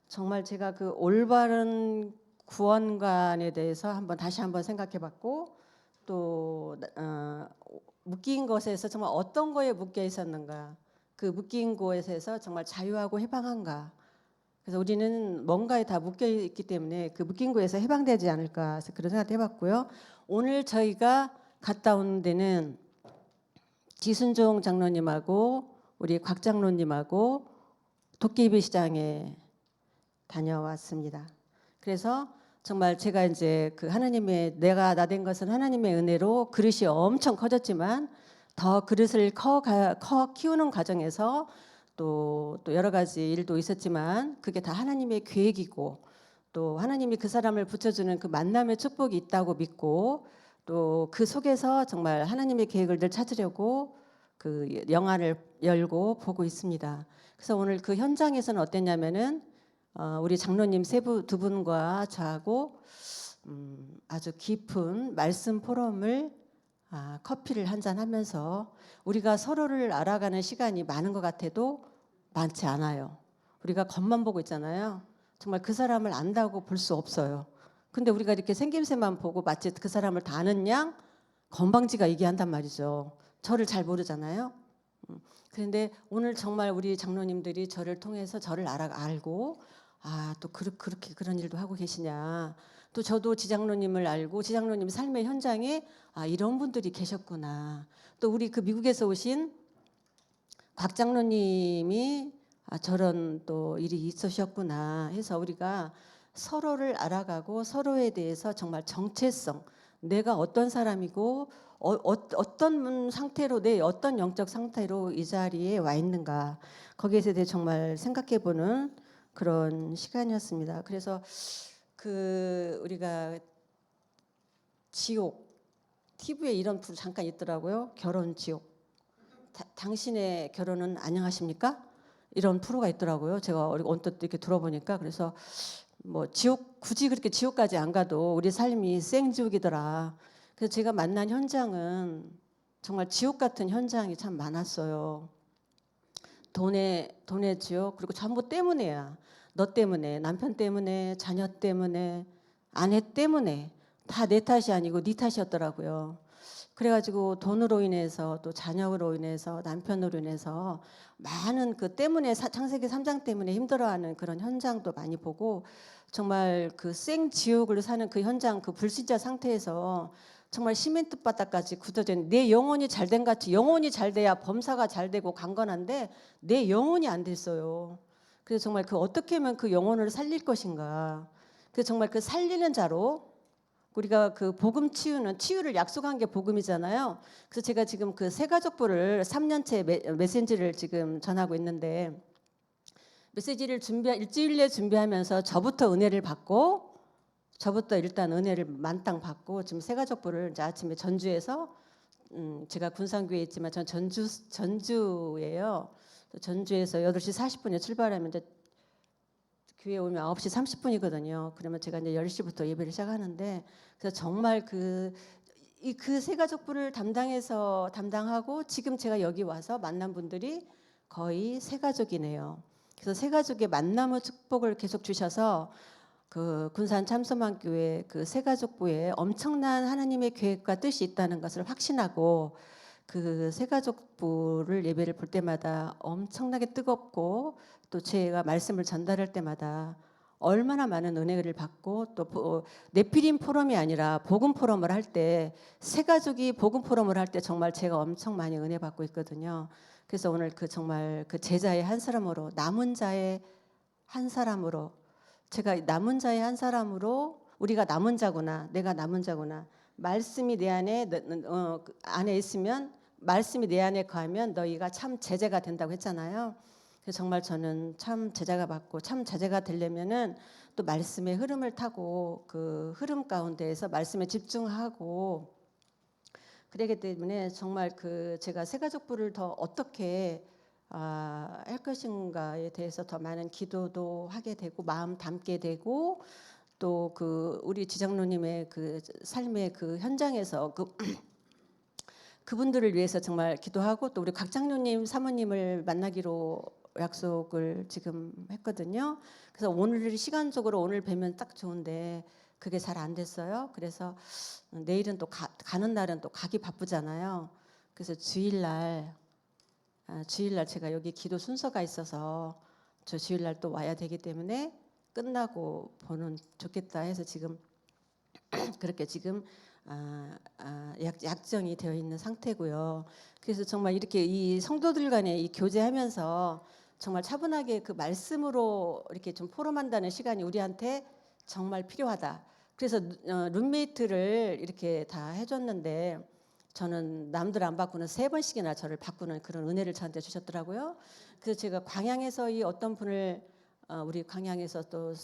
정말 제가 그 올바른 구원관에 대해서 다시 한번 생각해봤고 또 묶인 것에서 정말 어떤 거에 묶여 있었는가, 그 묶인 것에서 정말 자유하고 해방한가. 그래서 우리는 뭔가에 다 묶여 있기 때문에 그 묶인 거에서 해방되지 않을까 해서 그런 생각 해봤고요. 오늘 저희가 갔다 온 데는 지순종 장로님하고 우리 곽 장로님하고 도깨비 시장에 다녀왔습니다. 그래서 정말 제가 이제 그 하나님의, 내가 나된 것은 하나님의 은혜로 그릇이 엄청 커졌지만 더 그릇을 커 키우는 과정에서 또 여러 가지 일도 있었지만 그게 다 하나님의 계획이고 또 하나님이 그 사람을 붙여주는 그 만남의 축복이 있다고 믿고 또 그 속에서 정말 하나님의 계획을 늘 찾으려고 그 영화를 열고 보고 있습니다. 그래서 오늘 그 현장에서는 어땠냐면은 우리 장로님 두 분과 저하고 아주 깊은 말씀 포럼을 커피를 한잔 하면서 우리가 서로를 알아가는 시간이 많은 것 같아도 많지 않아요. 우리가 겉만 보고 있잖아요. 정말 그 사람을 안다고 볼 수 없어요. 근데 우리가 이렇게 생김새만 보고 마치 그 사람을 다 아는 양 건방지가 얘기한단 말이죠. 저를 잘 모르잖아요. 그런데 오늘 정말 우리 장로님들이 저를 통해서 저를 알고 또 그렇게 그런 일도 하고 계시냐. 또 저도 지장로님을 알고 지장로님 삶의 현장에 이런 분들이 계셨구나. 또 우리 그 미국에서 오신 곽 장로님이 저런 또 일이 있으셨구나 해서 우리가 서로를 알아가고 서로에 대해서 정말 정체성, 내가 어떤 사람이고 어떤 상태로, 내 어떤 영적 상태로 이 자리에 와 있는가, 거기에 대해 정말 생각해보는 그런 시간이었습니다. 그래서 그 우리가 지옥, TV에 이런 프로 잠깐 있더라고요. 결혼 지옥. 당신의 결혼은 안녕하십니까? 이런 프로가 있더라고요. 제가 언뜻 이렇게 들어보니까. 그래서 뭐 지옥, 굳이 그렇게 지옥까지 안 가도 우리 삶이 생지옥이더라. 그래서 제가 만난 현장은 정말 지옥 같은 현장이 참 많았어요. 돈의 지옥, 그리고 전부 때문에야. 너 때문에, 남편 때문에, 자녀 때문에, 아내 때문에. 다 내 탓이 아니고 네 탓이었더라고요. 그래가지고 돈으로 인해서 또 자녀로 인해서 남편으로 인해서 많은 그 때문에 창세기 3장 때문에 힘들어하는 그런 현장도 많이 보고 정말 그 생지옥을 사는 그 현장, 그 불신자 상태에서 정말 시멘트 바닥까지 굳어진 내 영혼이 잘된 같이, 영혼이 잘 돼야 범사가 잘 되고 강건한데 내 영혼이 안 됐어요. 그래서 정말 그 어떻게 하면 그 영혼을 살릴 것인가. 그래서 정말 그 살리는 자로 우리가 그 복음 치유를 약속한 게 복음이잖아요. 그래서 제가 지금 그 새가족부를 3년째 메시지를 지금 전하고 있는데 메시지를 일주일 내 준비하면서 저부터 은혜를 받고 저부터 일단 은혜를 만땅 받고 지금 새가족부를 이제 아침에 전주에서 제가 군산교회에 있지만 전 전주예요. 전주에서 8시 40분에 출발하면 이제 교회 오면 9시 30분이거든요. 그러면 제가 이제 10시부터 예배를 시작하는데 그래서 정말 그 새가족부를 담당하고 지금 제가 여기 와서 만난 분들이 거의 새가족이네요. 그래서 새가족의 만남의 축복을 계속 주셔서 그 군산 참소만교회 그 새가족부에 엄청난 하나님의 계획과 뜻이 있다는 것을 확신하고 그 새가족부를 예배를 볼 때마다 엄청나게 뜨겁고 또 제가 말씀을 전달할 때마다 얼마나 많은 은혜를 받고 또 네피림 포럼이 아니라 복음 포럼을 할 때 새가족이 복음 포럼을 할 때 정말 제가 엄청 많이 은혜 받고 있거든요. 그래서 오늘 그 정말 그 제자의 한 사람으로 남은 자의 한 사람으로 제가 남은 자의 한 사람으로 우리가 남은 자구나, 내가 남은 자구나. 말씀이 내 안에 있으면 말씀이 내 안에 거하면 너희가 참 제자가 된다고 했잖아요. 그래서 정말 저는 참 제자가 받고 참 제자가 되려면은 또 말씀의 흐름을 타고 그 흐름 가운데에서 말씀에 집중하고 그러기 때문에 정말 그 제가 새가족부를 더 어떻게 할 것인가에 대해서 더 많은 기도도 하게 되고 마음 담게 되고 또 그 우리 지장로님의 그 삶의 그 현장에서 그분들을 위해서 정말 기도하고 또 우리 곽 장로님 사모님을 만나기로 약속을 지금 했거든요. 그래서 오늘 시간적으로 오늘 뵈면 딱 좋은데 그게 잘 안 됐어요. 그래서 내일은 또 가는 날은 또 가기 바쁘잖아요. 그래서 주일날 제가 여기 기도 순서가 있어서 저 주일날 또 와야 되기 때문에 끝나고 보는 좋겠다 해서 지금 그렇게 지금 약정이 되어 있는 상태고요. 그래서 정말 이렇게 이 성도들 간에 이 교제하면서 정말 차분하게 그 말씀으로 이렇게 좀 포럼한다는 시간이 우리한테 정말 필요하다. 그래서 룸메이트를 이렇게 다 해줬는데 저는 남들 안 바꾸는 3번씩이나 저를 바꾸는 그런 은혜를 저한테 주셨더라고요. 그래서 제가 광양에서 이 어떤 분을 우리 광양에서 또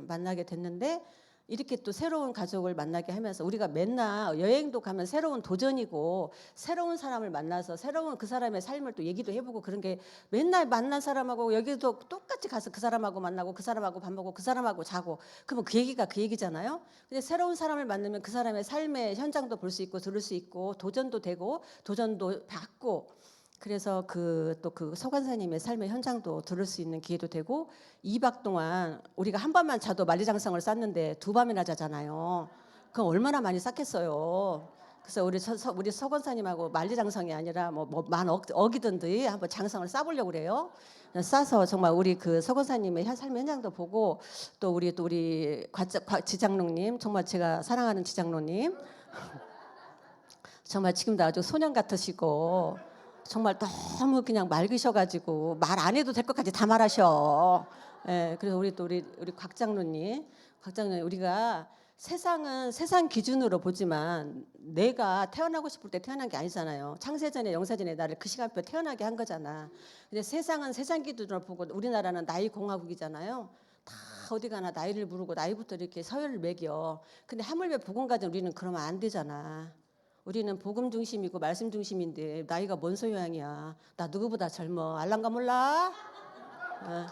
만나게 됐는데 이렇게 또 새로운 가족을 만나게 하면서 우리가 맨날 여행도 가면 새로운 도전이고 새로운 사람을 만나서 새로운 그 사람의 삶을 또 얘기도 해보고 그런 게 맨날 만난 사람하고 여기도 똑같이 가서 그 사람하고 만나고 그 사람하고 밥 먹고 그 사람하고 자고 그러면 그 얘기가 그 얘기잖아요. 근데 새로운 사람을 만나면 그 사람의 삶의 현장도 볼 수 있고 들을 수 있고 도전도 되고 도전도 받고 그래서 그 서관사님의 삶의 현장도 들을 수 있는 기회도 되고 2박 동안 우리가 한 밤만 자도 만리장성을 쌌는데 2밤이나 자잖아요. 그럼 얼마나 많이 쌌겠어요. 그래서 우리 서관사님하고 만리장성이 아니라 만 억이든지 한번 장성을 싸보려고 그래요. 싸서 정말 우리 그 서관사님의 삶의 현장도 보고 또 우리 지장로님 정말 제가 사랑하는 지장로님 정말 지금도 아주 소년 같으시고 정말 너무 그냥 맑으셔가지고 말 안 해도 될 것까지 다 말하셔. 예, 그래서 우리 곽장로님 우리가 세상은 세상 기준으로 보지만 내가 태어나고 싶을 때 태어난 게 아니잖아요. 창세전에 영사전에 나를 그 시간표에 태어나게 한 거잖아. 근데 세상은 세상 기준으로 보고 우리나라는 나이 공화국이잖아요. 다 어디 가나 나이를 부르고 나이부터 이렇게 서열을 매겨. 근데 하물며 복음 가진 우리는 그러면 안 되잖아. 우리는 복음 중심이고 말씀 중심인데 나이가 뭔 소용이야. 나 누구보다 젊어. 알란가 몰라? 어.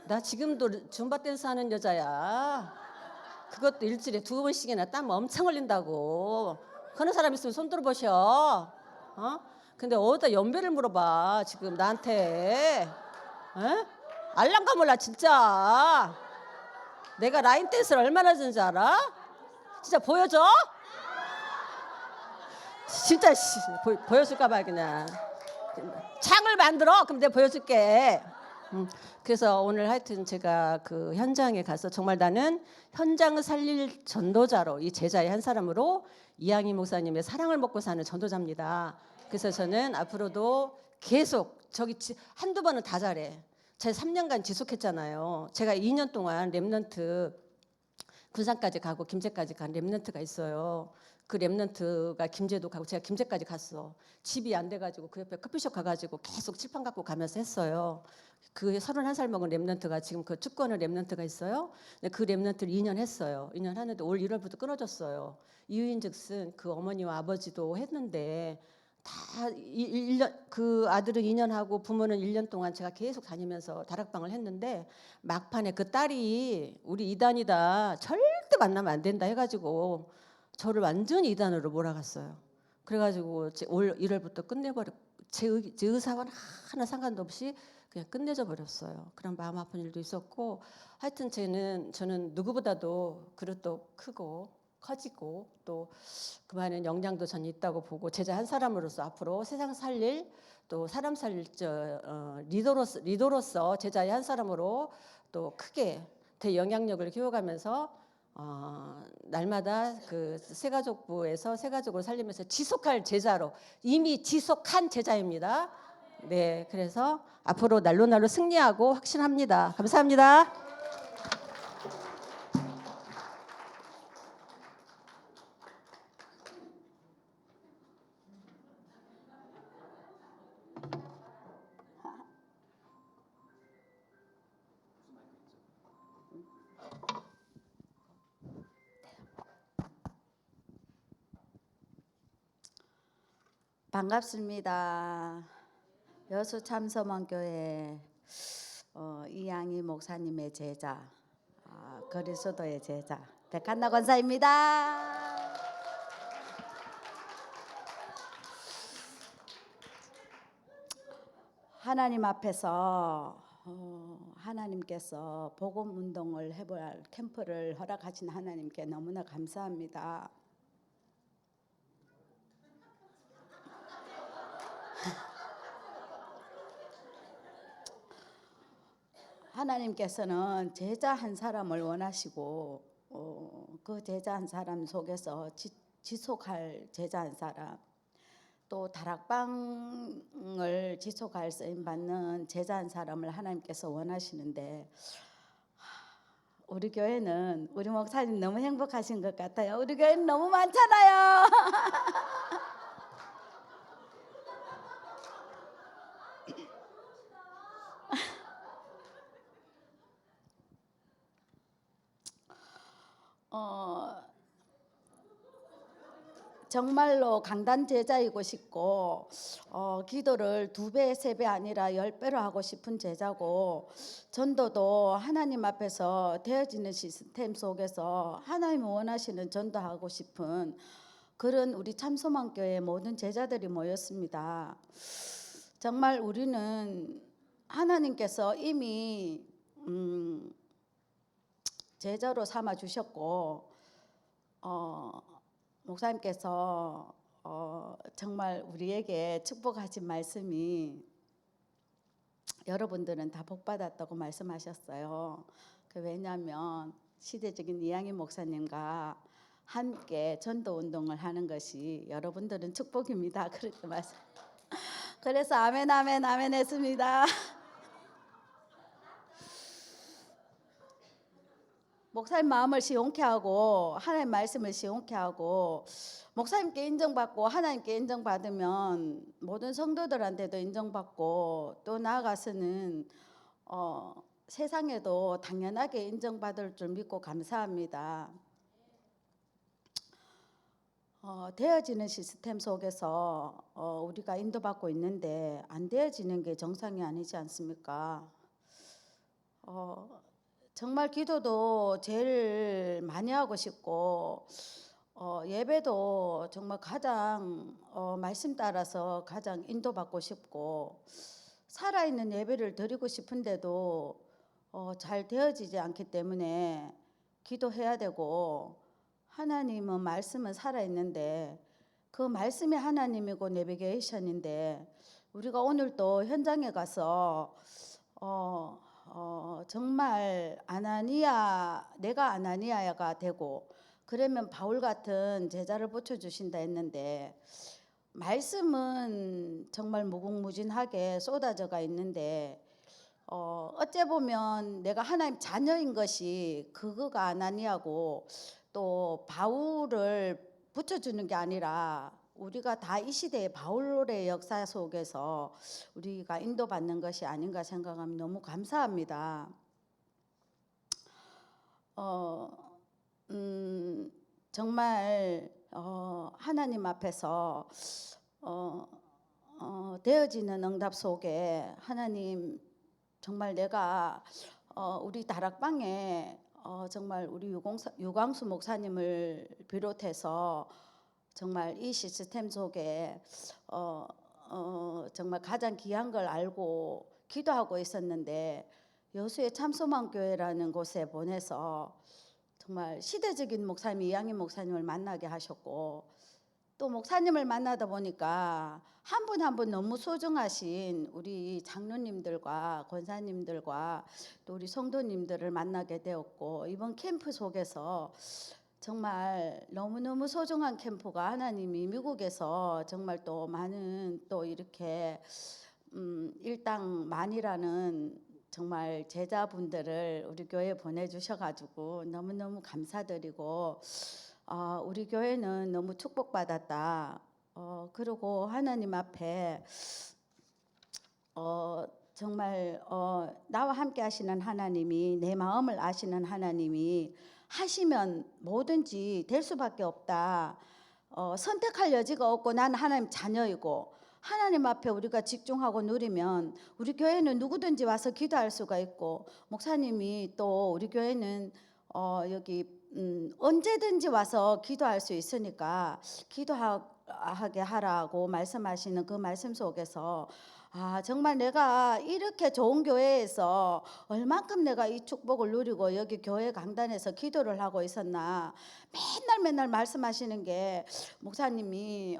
나 지금도 줌바 댄스 하는 여자야. 그것도 일주일에 2번씩이나 땀 엄청 흘린다고. 그런 사람 있으면 손 들어보셔. 어? 근데 어디다 연배를 물어봐 지금 나한테. 에? 알란가 몰라 진짜. 내가 라인 댄스를 얼마나 하는지 알아? 진짜 보여줘? 진짜 보여줄까 봐 그냥 창을 만들어. 그럼 내가 보여줄게. 그래서 오늘 하여튼 제가 그 현장에 가서 정말 나는 현장을 살릴 전도자로 이 제자의 한 사람으로 이양희 목사님의 사랑을 먹고 사는 전도자입니다. 그래서 저는 앞으로도 계속 저기 한두 번은 다 잘해. 제가 3년간 지속했잖아요. 제가 2년 동안 랩런트 군산까지 가고 김제까지 간 랩런트가 있어요. 그 랩런트가 김제도 가고 제가 김제까지 갔어. 집이 안 돼가지고 그 옆에 커피숍 가가지고 계속 칠판 갖고 가면서 했어요. 그 31살 먹은 랩런트가 지금 그 축구하는 랩런트가 있어요. 근데 그 랩런트를 2년 했어요. 2년 하는데 올 1월부터 끊어졌어요. 이유인즉슨 그 어머니와 아버지도 했는데 다 1년 그 아들은 2년 하고 부모는 1년 동안 제가 계속 다니면서 다락방을 했는데 막판에 그 딸이 우리 이단이다 절대 만나면 안 된다 해가지고 저를 완전히 이단으로 몰아갔어요. 그래가지고 올 1월부터 끝내버려. 제 의사와는 하나 상관도 없이 그냥 끝내져 버렸어요. 그런 마음 아픈 일도 있었고 하여튼 저는 누구보다도 그릇도 크고 커지고 또 그만한 역량도 전 있다고 보고 제자 한 사람으로서 앞으로 세상 살릴 또 사람 살릴 리더로서 제자의 한 사람으로 또 크게 대영향력을 키워가면서 날마다 그 새가족부에서 새가족을 살리면서 지속할 제자로 이미 지속한 제자입니다. 네, 그래서 앞으로 날로 승리하고 확신합니다. 감사합니다. 반갑습니다. 여수 참서원교회 이양희 목사님의 제자, 그리스도의 제자 백한나 권사입니다. 하나님 앞에서 하나님께서 복음 운동을 해볼 캠프를 허락하신 하나님께 너무나 감사합니다. 하나님께서는 제자 한 사람을 원하시고 그 제자 한 사람 속에서 지속할 제자 한 사람, 또 다락방을 지속할 쓰임 받는 제자 한 사람을 하나님께서 원하시는데, 우리 교회는 우리 목사님 너무 행복하신 것 같아요. 우리 교회는 너무 많잖아요. 정말로 강단 제자이고 싶고 기도를 2배, 3배 아니라 10배로 하고 싶은 제자고, 전도도 하나님 앞에서 되어지는 시스템 속에서 하나님 원하시는 전도하고 싶은 그런 우리 참소망교회 모든 제자들이 모였습니다. 정말 우리는 하나님께서 이미 제자로 삼아 주셨고 목사님께서 정말 우리에게 축복하신 말씀이, 여러분들은 다 복받았다고 말씀하셨어요. 왜냐하면 시대적인 이양희 목사님과 함께 전도 운동을 하는 것이 여러분들은 축복입니다. 그렇게 말씀. 그래서 아멘 아멘 아멘 했습니다. 목사님 마음을 시원케 하고 하나님 말씀을 시원케 하고 목사님께 인정받고 하나님께 인정받으면 모든 성도들한테도 인정받고, 또 나아가서는 세상에도 당연하게 인정받을 줄 믿고 감사합니다. 되어지는 시스템 속에서 우리가 인도받고 있는데 안 되어지는 게 정상이 아니지 않습니까? 정말 기도도 제일 많이 하고 싶고 예배도 정말 가장 말씀 따라서 가장 인도받고 싶고, 살아있는 예배를 드리고 싶은데도 잘 되어지지 않기 때문에 기도해야 되고, 하나님은 말씀은 살아있는데 그 말씀이 하나님이고 내비게이션인데, 우리가 오늘 또 현장에 가서 정말 내가 아나니아가 되고, 그러면 바울 같은 제자를 붙여주신다 했는데, 말씀은 정말 무궁무진하게 쏟아져가 있는데 어째 보면 내가 하나님 자녀인 것이 그거가 아나니아고, 또 바울을 붙여주는 게 아니라 우리가 다 이 시대의 바울의 역사 속에서 우리가 인도받는 것이 아닌가 생각하면 너무 감사합니다. 정말 하나님 앞에서 되어지는 응답 속에 하나님, 정말 내가 우리 다락방에 정말 우리 유광수 목사님을 비롯해서 정말 이 시스템 속에 정말 가장 귀한 걸 알고 기도하고 있었는데, 여수의 참소망교회라는 곳에 보내서 정말 시대적인 목사님 이양희 목사님을 만나게 하셨고, 또 목사님을 만나다 보니까 한 분 한 분 너무 소중하신 우리 장로님들과 권사님들과 또 우리 성도님들을 만나게 되었고, 이번 캠프 속에서 정말 너무너무 소중한 캠프가, 하나님이 미국에서 정말 또 많은 또 이렇게 일당만이라는 정말 제자분들을 우리 교회에 보내주셔가지고 너무너무 감사드리고, 우리 교회는 너무 축복받았다. 그리고 하나님 앞에 정말 나와 함께 하시는 하나님이, 내 마음을 아시는 하나님이 하시면 뭐든지 될 수밖에 없다. 선택할 여지가 없고 나는 하나님 자녀이고, 하나님 앞에 우리가 집중하고 누리면 우리 교회는 누구든지 와서 기도할 수가 있고, 목사님이 또 우리 교회는 여기 언제든지 와서 기도할 수 있으니까 기도하게 하라고 말씀하시는 그 말씀 속에서 아, 정말 내가 이렇게 좋은 교회에서 얼만큼 내가 이 축복을 누리고 여기 교회 강단에서 기도를 하고 있었나. 맨날 말씀하시는 게, 목사님이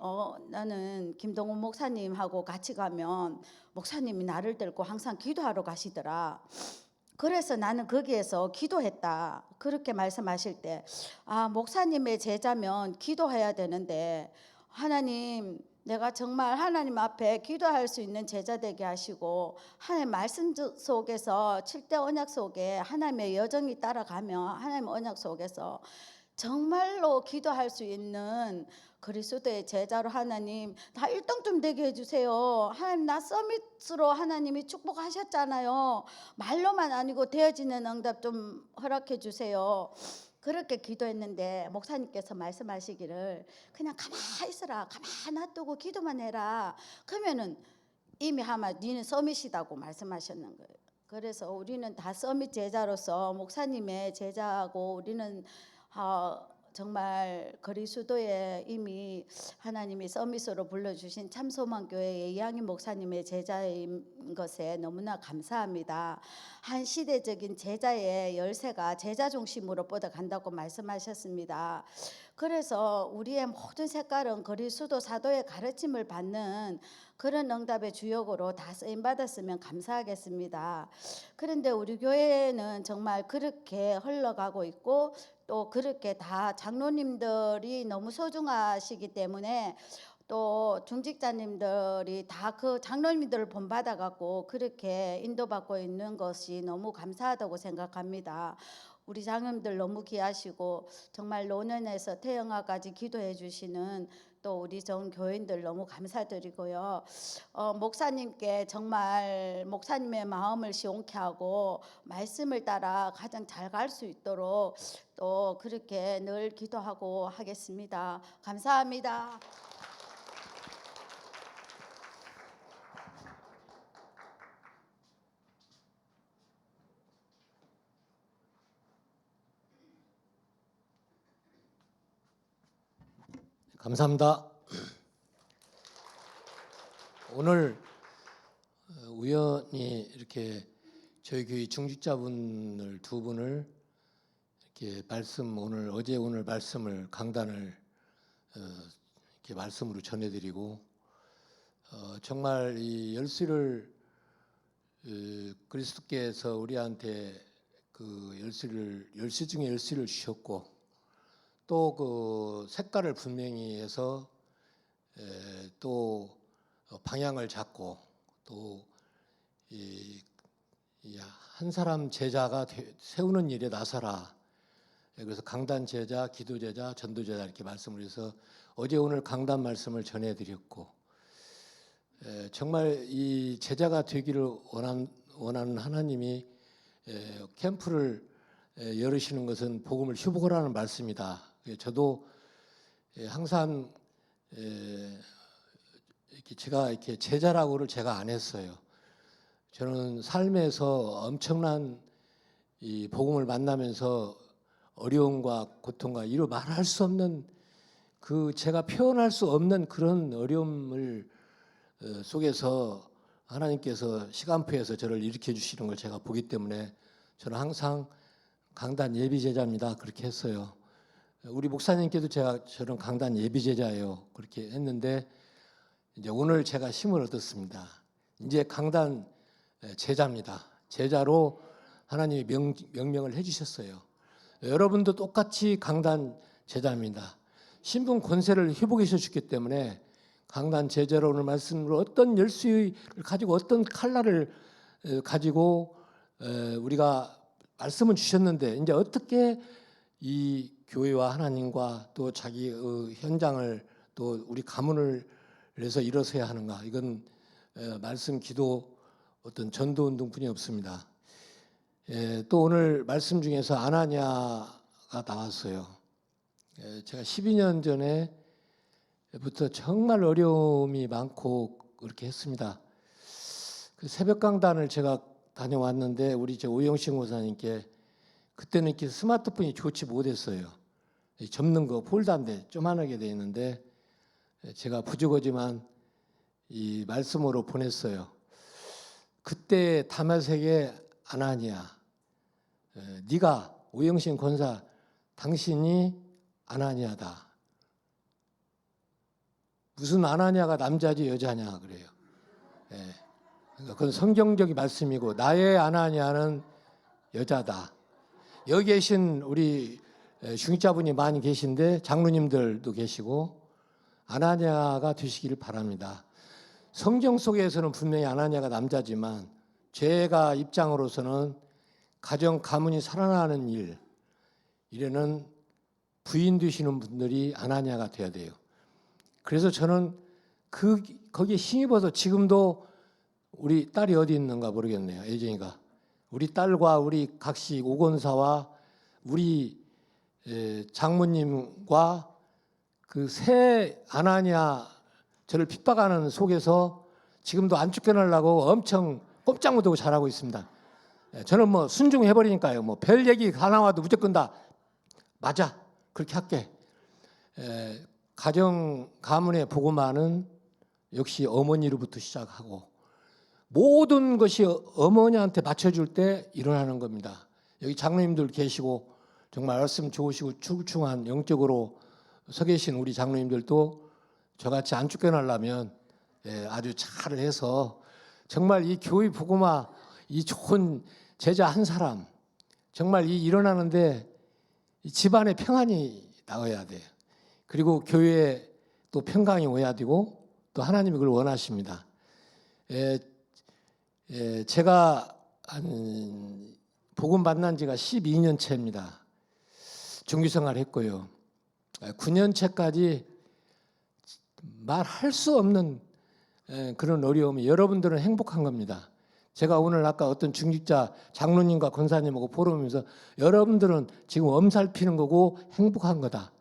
나는 김동훈 목사님하고 같이 가면 목사님이 나를 데리고 항상 기도하러 가시더라. 그래서 나는 거기에서 기도했다. 그렇게 말씀하실 때, 아, 목사님의 제자면 기도해야 되는데, 하나님, 내가 정말 하나님 앞에 기도할 수 있는 제자 되게 하시고, 하나님 말씀 속에서 7대 언약 속에 하나님의 여정이 따라가며 하나님 언약 속에서 정말로 기도할 수 있는 그리스도의 제자로 하나님 다 1등 좀 되게 해주세요. 하나님, 나 서밋으로 하나님이 축복하셨잖아요. 말로만 아니고 되어지는 응답 좀 허락해 주세요. 그렇게 기도했는데 목사님께서 말씀하시기를, 그냥 가만히 있어라, 가만히 놔두고 기도만 해라. 그러면은 이미 아마 니는 서밋이다고 말씀하셨는 거예요. 그래서 우리는 다 서밋 제자로서 목사님의 제자고, 우리는 정말 그리스도의 이미 하나님이 서밋으로 불러주신 참소망교회의 이양희 목사님의 제자인 것에 너무나 감사합니다. 한 시대적인 제자의 열쇠가 제자 중심으로 뻗어간다고 말씀하셨습니다. 그래서 우리의 모든 색깔은 그리스도 사도의 가르침을 받는 그런 응답의 주역으로 다 쓰임받았으면 감사하겠습니다. 그런데 우리 교회는 정말 그렇게 흘러가고 있고, 또 그렇게 다 장로님들이 너무 소중하시기 때문에, 또 중직자님들이 다 그 장로님들을 본받아 갖고 그렇게 인도받고 있는 것이 너무 감사하다고 생각합니다. 우리 장로님들 너무 귀하시고, 정말 노년에서 태영아까지 기도해 주시는 또 우리 전 교인들 너무 감사드리고요. 목사님께 정말 목사님의 마음을 시원케 하고 말씀을 따라 가장 잘 갈 수 있도록 또 그렇게 늘 기도하고 하겠습니다. 감사합니다. 감사합니다. 오늘 우연히 이렇게 저희 교회 중직자분을 두 분을 이렇게 오늘 말씀을 강단을 이렇게 말씀으로 전해드리고, 정말 이 열쇠를 그리스도께서 우리한테 그 열쇠 중에 열쇠를 주셨고, 또 그 색깔을 분명히 해서 또 방향을 잡고, 또 한 사람 제자가 세우는 일에 나서라. 그래서 강단 제자, 기도 제자, 전도 제자 이렇게 말씀을 해서 어제 오늘 강단 말씀을 전해드렸고, 정말 이 제자가 되기를 원하는 하나님이 캠프를 열으시는 것은 복음을 휴복하라는 말씀이다. 저도 항상 제가 이렇게 제자라고를 제가 안 했어요. 저는 삶에서 엄청난 이 복음을 만나면서 어려움과 고통과 이루 말할 수 없는, 그 제가 표현할 수 없는 그런 어려움을 속에서 하나님께서 시간표에서 저를 일으켜 주시는 걸 제가 보기 때문에 저는 항상 강단 예비 제자입니다. 그렇게 했어요. 우리 목사님께도 저는 강단 예비 제자예요. 그렇게 했는데, 이제 오늘 제가 힘을 얻었습니다. 이제 강단 제자입니다. 제자로 하나님이 명명을 해주셨어요. 여러분도 똑같이 강단 제자입니다. 신분 권세를 회복해 주셨기 때문에 강단 제자로 오늘 말씀으로 어떤 열쇠를 가지고 어떤 칼날을 가지고 우리가 말씀을 주셨는데, 이제 어떻게 이 교회와 하나님과 또 자기의 현장을 또 우리 가문을 해서 일어서야 하는가, 이건 말씀, 기도, 어떤 전도 운동뿐이 없습니다. 또 오늘 말씀 중에서 아나니아가 나왔어요. 제가 12년 전에부터 정말 어려움이 많고 그렇게 했습니다. 그 새벽 강단을 제가 다녀왔는데, 우리 오영식 목사님께 그때는 이렇게 스마트폰이 좋지 못했어요. 접는 거 폴더인데 조그만하게 돼 있는데 제가 부족하지만 이 말씀으로 보냈어요. 그때 다메섹의 아나니아, 네가 오영신 권사 당신이 아나니아다. 무슨 아나니아가 남자지 여자냐 그래요. 예. 그러니까 그건 성경적인 말씀이고 나의 아나니아는 여자다. 여기 계신 우리 중직자분이 많이 계신데 장로님들도 계시고 아나니아가 되시기를 바랍니다. 성경 속에서는 분명히 아나니아가 남자지만 제가 입장으로서는 가정 가문이 살아나는 일에는 부인 되시는 분들이 아나니아가 돼야 돼요. 그래서 저는 거기에 힘입어서 지금도 우리 딸이 어디 있는가 모르겠네요. 예정이가 우리 딸과 우리 각시 오건사와 우리 장모님과 그 새 아나니아 저를 핍박하는 속에서 지금도 안 쫓겨나려고 엄청 꼼짝 못하고 잘하고 있습니다. 저는 뭐 순종해버리니까요. 뭐 별 얘기 다 나와도 무조건 다 맞아 그렇게 할게. 가정 가문의 복음화는 역시 어머니로부터 시작하고 모든 것이 어머니한테 맞춰줄 때 일어나는 겁니다. 여기 장로님들 계시고 정말 말씀 좋으시고 출중한 영적으로 서 계신 우리 장로님들도 저같이 안 쫓겨나려면 아주 잘해서 정말 이 교회 복음화 이 좋은 제자 한 사람 정말 이 일어나는데 이 집안에 평안이 나와야 돼요. 그리고 교회에 또 평강이 오야 되고 또 하나님이 그걸 원하십니다. 제가 복음 만난 지가 12년 차입니다. 종교생활 했고요. 9년 차까지 말할 수 없는 그런 어려움이 여러분들은 행복한 겁니다. 제가 오늘 아까 어떤 중직자 장로님과 권사님하고 포럼하면서 여러분들은 지금 엄살 피는 거고 행복한 거다.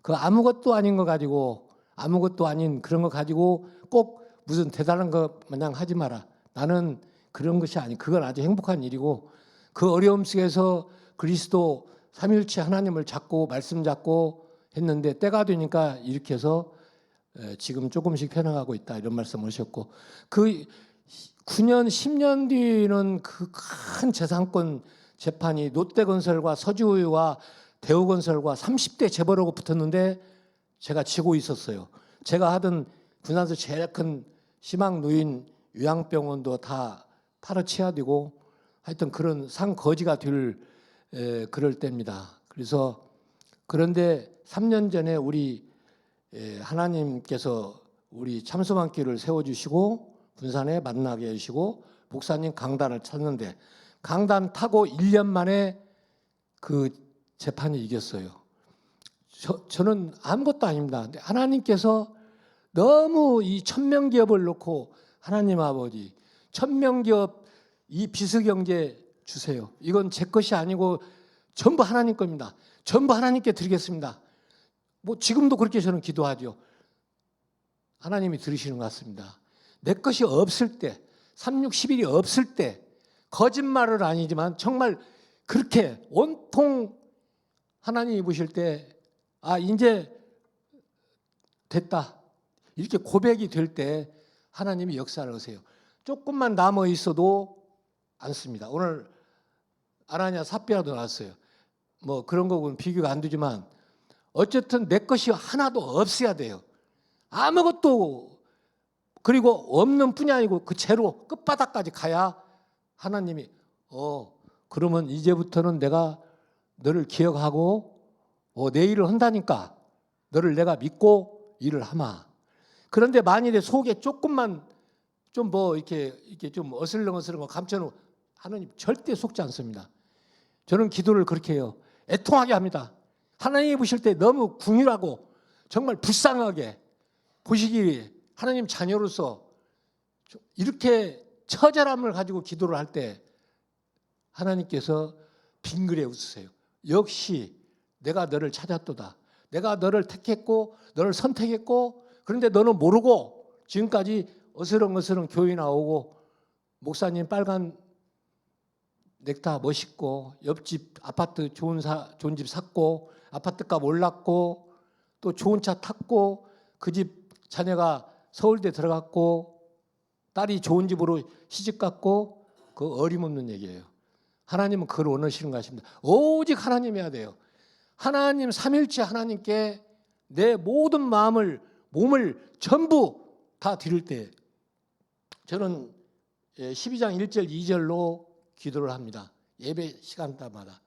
그 아무것도 아닌 거 가지고 아무것도 아닌 그런 거 가지고 꼭 무슨 대단한 거 마냥 하지 마라. 나는 그런 것이 아니. 그건 아주 행복한 일이고 그 어려움 속에서 그리스도 삼위일체 하나님을 잡고 말씀 잡고 했는데 때가 되니까 이렇게 해서 지금 조금씩 편해가고 있다 이런 말씀 하셨고 그 9년 10년 뒤는 그 큰 재산권 재판이 롯데건설과 서주우유와 대우건설과 30대 재벌하고 붙었는데 제가 지고 있었어요. 제가 하던 군산에서 제일 큰 희망노인 요양병원도 다 팔아치워야 되고 하여튼 그런 상거지가 될 그럴 때입니다. 그래서 그런데 3년 전에 우리 하나님께서 우리 참소만길을 세워주시고 군산에 만나게 해주시고 목사님 강단을 찾는데 강단 타고 1년 만에 그 재판이 이겼어요. 저는 아무것도 아닙니다. 근데 하나님께서 너무 이 천명기업을 놓고 하나님 아버지 천명기업 이 비서경제 주세요. 이건 제 것이 아니고 전부 하나님 겁니다. 전부 하나님께 드리겠습니다. 뭐 지금도 그렇게 저는 기도하죠. 하나님이 들으시는 것 같습니다. 내 것이 없을 때 3611이 없을 때 거짓말은 아니지만 정말 그렇게 온통 하나님이 보실 때 아 이제 됐다 이렇게 고백이 될 때 하나님이 역사를 하세요. 조금만 남아 있어도 않습니다. 오늘 아나니아 삽비라도 나왔어요. 뭐 그런 거는 비교가 안 되지만 어쨌든 내 것이 하나도 없어야 돼요. 아무것도 그리고 없는 뿐이 아니고 그 제로 끝바닥까지 가야 하나님이 그러면 이제부터는 내가 너를 기억하고 내 일을 한다니까 너를 내가 믿고 일을 하마. 그런데 만일에 속에 조금만 좀 뭐 이렇게 좀 어슬렁어슬렁 감춰놓은 하나님 절대 속지 않습니다. 저는 기도를 그렇게 해요. 애통하게 합니다. 하나님이 보실 때 너무 궁휼하고 정말 불쌍하게 보시기 하나님 자녀로서 이렇게 처절함을 가지고 기도를 할 때 하나님께서 빙그레 웃으세요. 역시 내가 너를 찾았도다. 내가 너를 택했고 너를 선택했고 그런데 너는 모르고 지금까지 어스렁어스렁 교회 나오고 목사님 빨간 넥타 멋있고 옆집 아파트 좋은 집 샀고 아파트값 올랐고 또 좋은 차 탔고 그 집 자녀가 서울대 들어갔고 딸이 좋은 집으로 시집 갔고 그 어림없는 얘기예요. 하나님은 그걸 원하시는 거 아십니다. 오직 하나님 해야 돼요. 하나님 삼일째 하나님께 내 모든 마음을 몸을 전부 다 드릴 때 저는 12장 1절 2절로 기도를 합니다. 예배 시간마다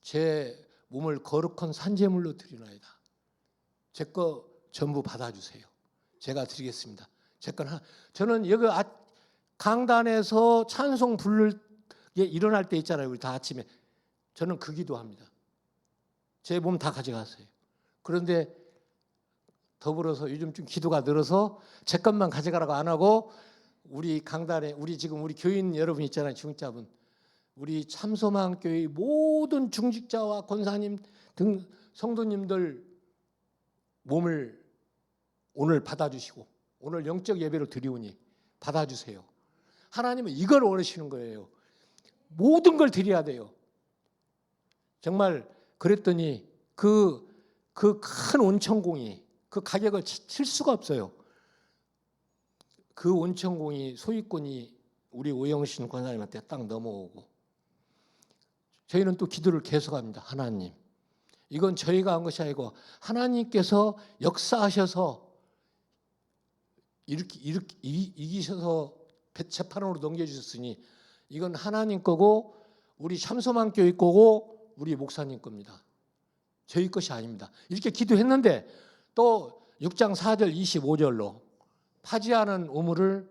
제 몸을 거룩한 산제물로 드리나이다. 제 거 전부 받아주세요. 제가 드리겠습니다. 제 건 저는 여기 강단에서 찬송 부를 게 일어날 때 있잖아요. 우리 다 아침에 저는 그 기도합니다. 제 몸 다 가져가세요. 그런데 더불어서 요즘 좀 기도가 늘어서 제 것만 가져가라고 안 하고 우리 강단에 우리 교인 여러분 있잖아요. 중직자분. 우리 참소망 교회 모든 중직자와 권사님 등 성도님들 몸을 오늘 받아주시고 오늘 영적 예배로 드리오니 받아주세요. 하나님은 이걸 원하시는 거예요. 모든 걸 드려야 돼요. 정말 그랬더니 그 큰 온천공이 그 가격을 칠 수가 없어요. 그 온천공이 소유권이 우리 오영신 권사님한테 딱 넘어오고 저희는 또 기도를 계속합니다. 하나님, 이건 저희가 한 것이 아니고 하나님께서 역사하셔서 이렇게 이기셔서 재판으로 넘겨주셨으니 이건 하나님 거고 우리 참소망 교회 거고 우리 목사님 겁니다. 저희 것이 아닙니다. 이렇게 기도했는데 또 6장 4절 25절로 파지하는 우물을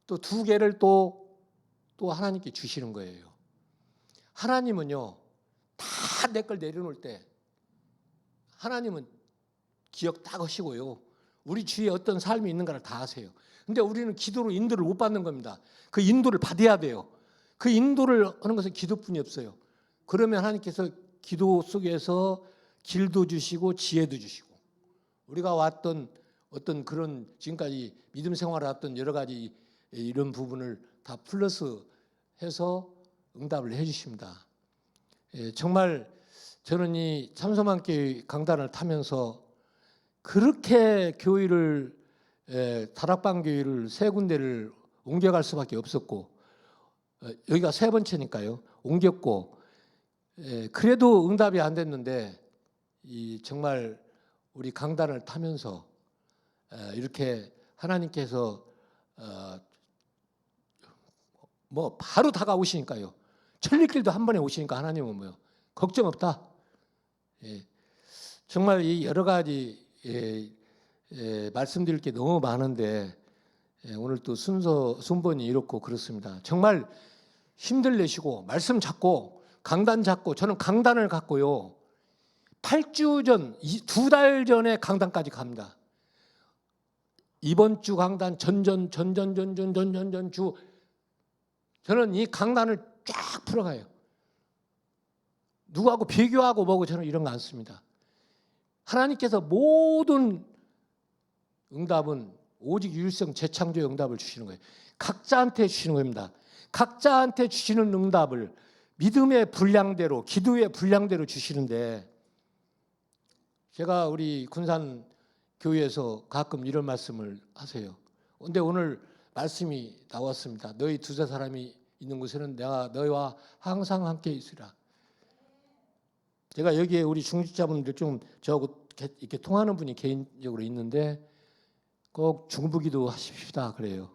또 2개를 또 하나님께 주시는 거예요. 하나님은요 다 내 걸 내려놓을 때 하나님은 기억 딱 하시고요. 우리 주위에 어떤 삶이 있는가를 다 아세요. 근데 우리는 기도로 인도를 못 받는 겁니다. 그 인도를 받아야 돼요. 그 인도를 하는 것은 기도뿐이 없어요. 그러면 하나님께서 기도 속에서 길도 주시고 지혜도 주시고 우리가 왔던 어떤 그런 지금까지 믿음 생활을 했던 여러 가지 이런 부분을 다 플러스 해서 응답을 해 주십니다. 정말 저는 이 참소망교회 강단을 타면서 그렇게 교회를 다락방 교회를 3군데를 옮겨갈 수밖에 없었고 여기가 3번째니까요. 옮겼고 그래도 응답이 안 됐는데 정말 우리 강단을 타면서 이렇게 하나님께서 뭐 바로 다가오시니까요. 천리길도 한 번에 오시니까 하나님은 뭐요? 걱정 없다. 정말 이 여러 가지 말씀드릴 게 너무 많은데 오늘 또 순번이 이렇고 그렇습니다. 정말 힘들 내시고 말씀 잡고 강단 잡고 저는 강단을 갖고요. 8주 전, 2달 전에 강단까지 갑니다. 이번 주 강단 전전 주 저는 이 강단을 쫙 풀어가요. 누구하고 비교하고 뭐고 저는 이런 거 안 씁니다. 하나님께서 모든 응답은 오직 유일성 재창조의 응답을 주시는 거예요. 각자한테 주시는 겁니다. 각자한테 주시는 응답을 믿음의 분량대로 기도의 분량대로 주시는데 제가 우리 군산 교회에서 가끔 이런 말씀을 하세요. 그런데 오늘 말씀이 나왔습니다. 너희 2-3사람이 있는 곳에는 내가 너희와 항상 함께 있으리라. 제가 여기에 우리 중직자분들 좀 저하고 이렇게 통하는 분이 개인적으로 있는데 꼭 중보기도 하십시다 그래요.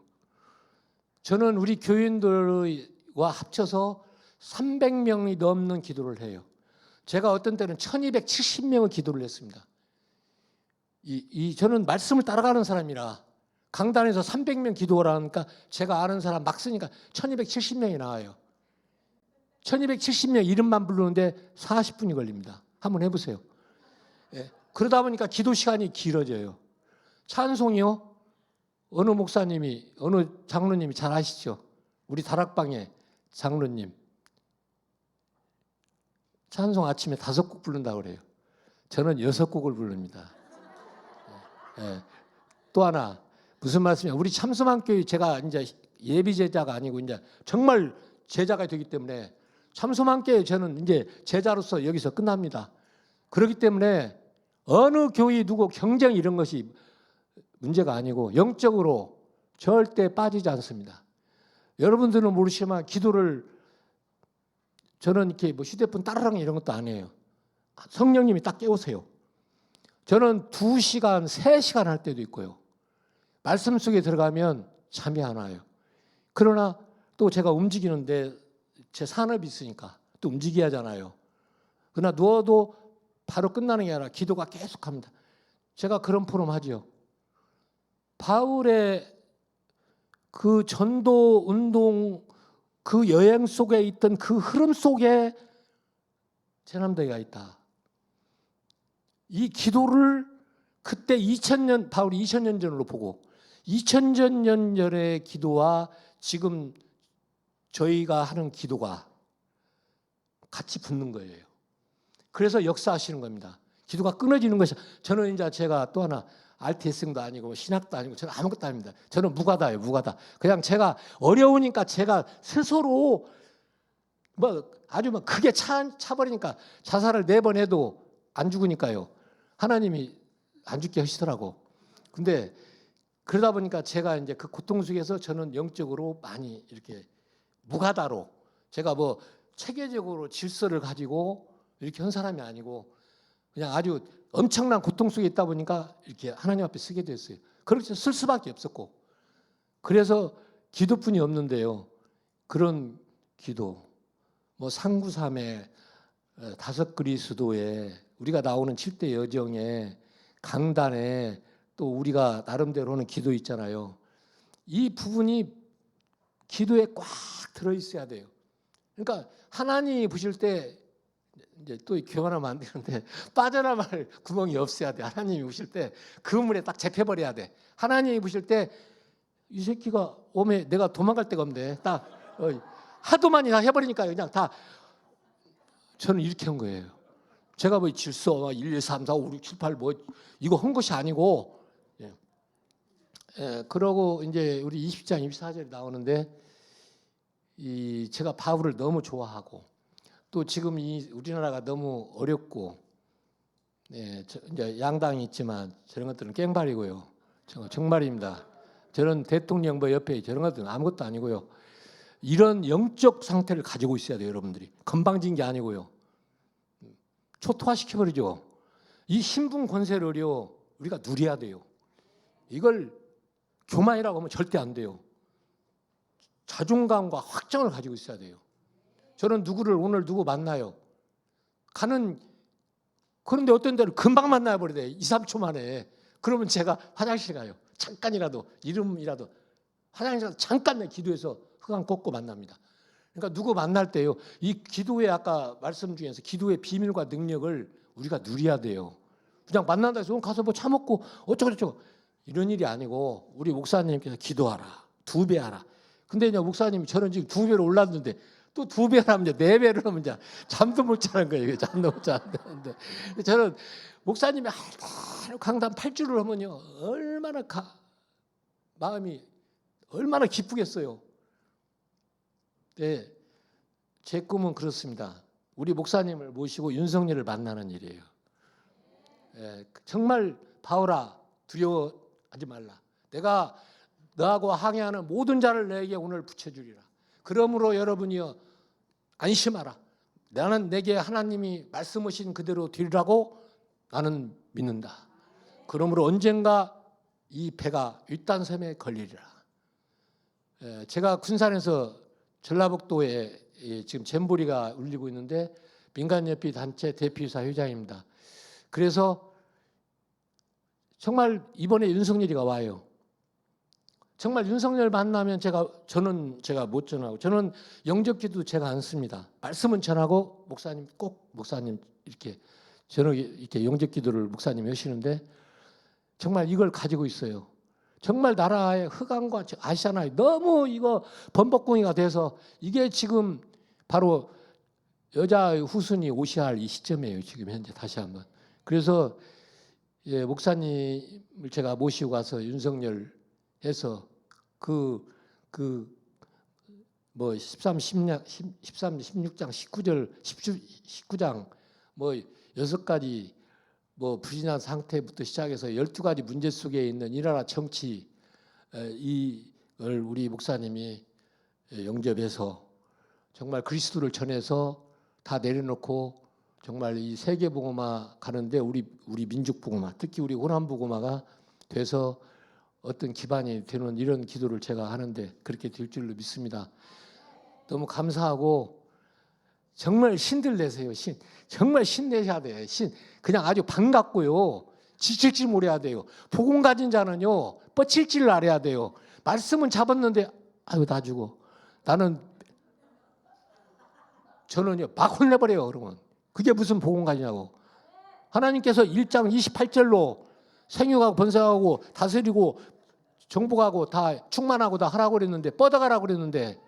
저는 우리 교인들과 합쳐서 300명이 넘는 기도를 해요. 제가 어떤 때는 1270명의 기도를 했습니다. 저는 말씀을 따라가는 사람이라 강단에서 300명 기도하라니까 제가 아는 사람 막 쓰니까 1270명이 나와요. 1270명 이름만 부르는데 40분이 걸립니다. 한번 해보세요. 그러다 보니까 기도 시간이 길어져요. 찬송이요? 어느 목사님이 어느 장로님이 잘 아시죠? 우리 다락방의 장로님 찬송 아침에 5곡 부른다고 그래요. 저는 6곡을 부릅니다. 또 하나 무슨 말씀이냐? 우리 참소망교회 제가 이제 예비 제자가 아니고 이제 정말 제자가 되기 때문에 참소망교회 저는 이제 제자로서 여기서 끝납니다. 그렇기 때문에 어느 교회 누구 경쟁 이런 것이 문제가 아니고 영적으로 절대 빠지지 않습니다. 여러분들은 모르시지만 기도를 저는 이렇게 뭐 휴대폰 따르릉 이런 것도 안 해요. 성령님이 딱 깨우세요. 저는 2시간, 3시간 할 때도 있고요. 말씀 속에 들어가면 잠이 안 와요. 그러나 또 제가 움직이는데 제 산업이 있으니까 또 움직여야 하잖아요. 그러나 누워도 바로 끝나는 게 아니라 기도가 계속합니다. 제가 그런 포럼 하죠. 바울의 그 전도 운동 그 여행 속에 있던 그 흐름 속에 제남대가 있다. 이 기도를 그때 2000년 바울이 2000년 전으로 보고 2000년 전의 기도와 지금 저희가 하는 기도가 같이 붙는 거예요. 그래서 역사하시는 겁니다. 기도가 끊어지는 것이 저는 이제 제가 또 하나 RTS도 아니고 신학도 아니고 저는 아무것도 아닙니다. 저는 무가다예요. 무가다. 그냥 제가 어려우니까 제가 스스로 뭐 아주 막 크게 차버리니까 자살을 4번 해도 안 죽으니까요. 하나님이 안 죽게 하시더라고. 근데 그러다 보니까 제가 이제 그 고통 속에서 저는 영적으로 많이 이렇게 무가다로 제가 뭐 체계적으로 질서를 가지고 이렇게 한 사람이 아니고 그냥 아주 엄청난 고통 속에 있다 보니까 이렇게 하나님 앞에 서게 됐어요. 그렇게 쓸 수밖에 없었고 그래서 기도뿐이 없는데요. 그런 기도 뭐 상구삼의 5 그리스도에 우리가 나오는 7대 여정에 강단에 또 우리가 나름대로는 기도 있잖아요. 이 부분이 기도에 꽉 들어 있어야 돼요. 그러니까 하나님이 보실 때 이제 또 교만하면 안 되는데 빠져나갈 구멍이 없어야 돼. 하나님이 보실 때 그 문에 딱 잡혀버려야 돼. 하나님이 보실 때 이 새끼가 오면 내가 도망갈 데가 없네. 딱 하도 많이 다 해버리니까 그냥 다 저는 이렇게 한 거예요. 제가 뭐 질서 1, 2, 3, 4, 5, 6, 7, 8 뭐 이거 한 것이 아니고 그러고 이제 우리 20장 24절에 나오는데 제가 바울을 너무 좋아하고 또 지금 이 우리나라가 너무 어렵고 이제 양당이 있지만 저런 것들은 깽발이고요. 정말입니다. 저는 대통령 뭐 옆에 저런 것들은 아무것도 아니고요. 이런 영적 상태를 가지고 있어야 돼요, 여러분들이. 건방진 게 아니고요. 초토화시켜버리죠. 이 신분 권세를요 우리가 누려야 돼요. 이걸 교만이라고 하면 절대 안 돼요. 자존감과 확정을 가지고 있어야 돼요. 저는 누구를 오늘 누구 만나요. 그런데 어떤 데를 금방 만나버리대. 2, 3초 만에. 그러면 제가 화장실 가요. 잠깐이라도 이름이라도 화장실 잠깐 내 기도해서 흑암 걷고 만납니다. 그러니까 누구 만날 때요. 이 기도의 아까 말씀 중에서 기도의 비밀과 능력을 우리가 누려야 돼요. 그냥 만난다 해서 가서 뭐 차 먹고 어쩌고저쩌고 이런 일이 아니고 우리 목사님께서 기도하라. 2배 하라. 근데 이제 목사님이 저는 지금 2배로 올랐는데 또 2배를 하면 이제 4배를 하면 이제 잠도 못 자는 거예요. 잠도 못 자는데 저는 목사님이 강단 8주를 하면요 얼마나 마음이 얼마나 기쁘겠어요. 네, 제 꿈은 그렇습니다. 우리 목사님을 모시고 윤석열을 만나는 일이에요. 정말 바울아 두려워하지 말라. 내가 너하고 항해하는 모든 자를 내게 오늘 붙여주리라. 그러므로 여러분이여 안심하라. 나는 내게 하나님이 말씀하신 그대로 되리라고 나는 믿는다. 그러므로 언젠가 이 배가 윗단섬에 걸리리라. 제가 군산에서 전라북도에 지금 잼보리가 울리고 있는데 민간협회 단체 대표이사 회장입니다. 그래서 정말 이번에 윤석열이가 와요. 정말 윤석열 만나면 저는 못 전하고 저는 영접기도 제가 안 씁니다. 말씀은 전하고 목사님 이렇게 저는 이렇게 영접기도를 목사님이 하시는데 정말 이걸 가지고 있어요. 정말 나라의 흑암과 아시잖아요. 너무 이거 범벅궁이가 돼서 이게 지금 바로 여자의 후순위 오셔야 할 이 시점이에요. 지금 현재 다시 한번. 그래서 목사님을 제가 모시고 가서 윤석열 해서 뭐 16장 19장 뭐 6가지 뭐 불신한 상태부터 시작해서 12가지 문제 속에 있는 이 나라 정치 이걸 우리 목사님이 영접해서 정말 그리스도를 전해서 다 내려놓고 정말 이 세계 복음화 가는데 우리 민족 복음화, 특히 우리 호남 복음화가 돼서 어떤 기반이 되는 이런 기도를 제가 하는데 그렇게 될 줄로 믿습니다. 너무 감사하고 정말 신들 내세요. 정말 신내셔야 돼요. 그냥 아주 반갑고요. 지칠 줄 몰라야 돼요. 복음 가진 자는요, 뻗칠 줄 알아야 돼요. 말씀은 잡았는데 아유 나 죽어. 저는요 막 혼내버려요. 그러면 그게 무슨 복음 가지냐고. 하나님께서 1장 28절로 생육하고 번성하고 다스리고 정복하고 다 충만하고 다 하라고 그랬는데 뻗어가라고 그랬는데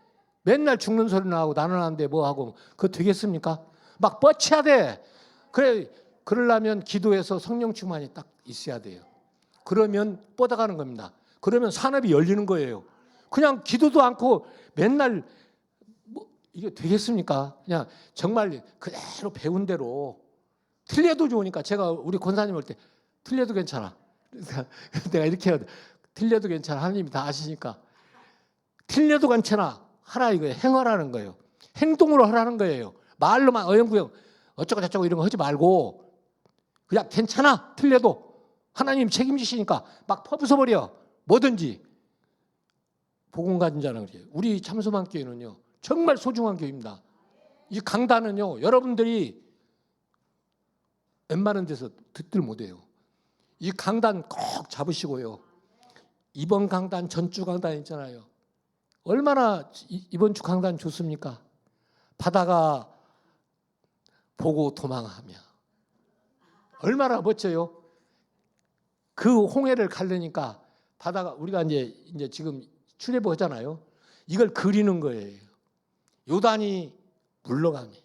맨날 죽는 소리나 하고 나는 하는데 뭐 하고 그거 되겠습니까? 막 뻗쳐야 돼. 그러려면 기도해서 성령 충만이 딱 있어야 돼요. 그러면 뻗어가는 겁니다. 그러면 산업이 열리는 거예요. 그냥 기도도 않고 맨날 뭐 이게 되겠습니까? 그냥 정말 그대로 배운 대로 틀려도 좋으니까 제가 우리 권사님 올 때 틀려도 괜찮아. 내가 이렇게 해야 돼. 틀려도 괜찮아. 하나님이 다 아시니까. 틀려도 괜찮아. 하라 이거예요. 행하라는 거예요. 행동으로 하라는 거예요. 말로만 어영부영 어쩌고 저쩌고 이런 거 하지 말고 그냥 괜찮아. 틀려도 하나님 책임지시니까 막 퍼부숴버려. 뭐든지. 복음 가진 자는 그래요. 우리 참소만 교회는요. 정말 소중한 교회입니다. 이 강단은요. 여러분들이 웬만한 데서 듣들 못해요. 이 강단 꼭 잡으시고요. 이번 강단, 전주 강단 있잖아요. 얼마나 이번 주 강단 좋습니까? 바다가 보고 도망하며 얼마나 멋져요. 그 홍해를 가르니까 바다가 우리가 이제 지금 출애굽 하잖아요. 이걸 그리는 거예요. 요단이 물러가니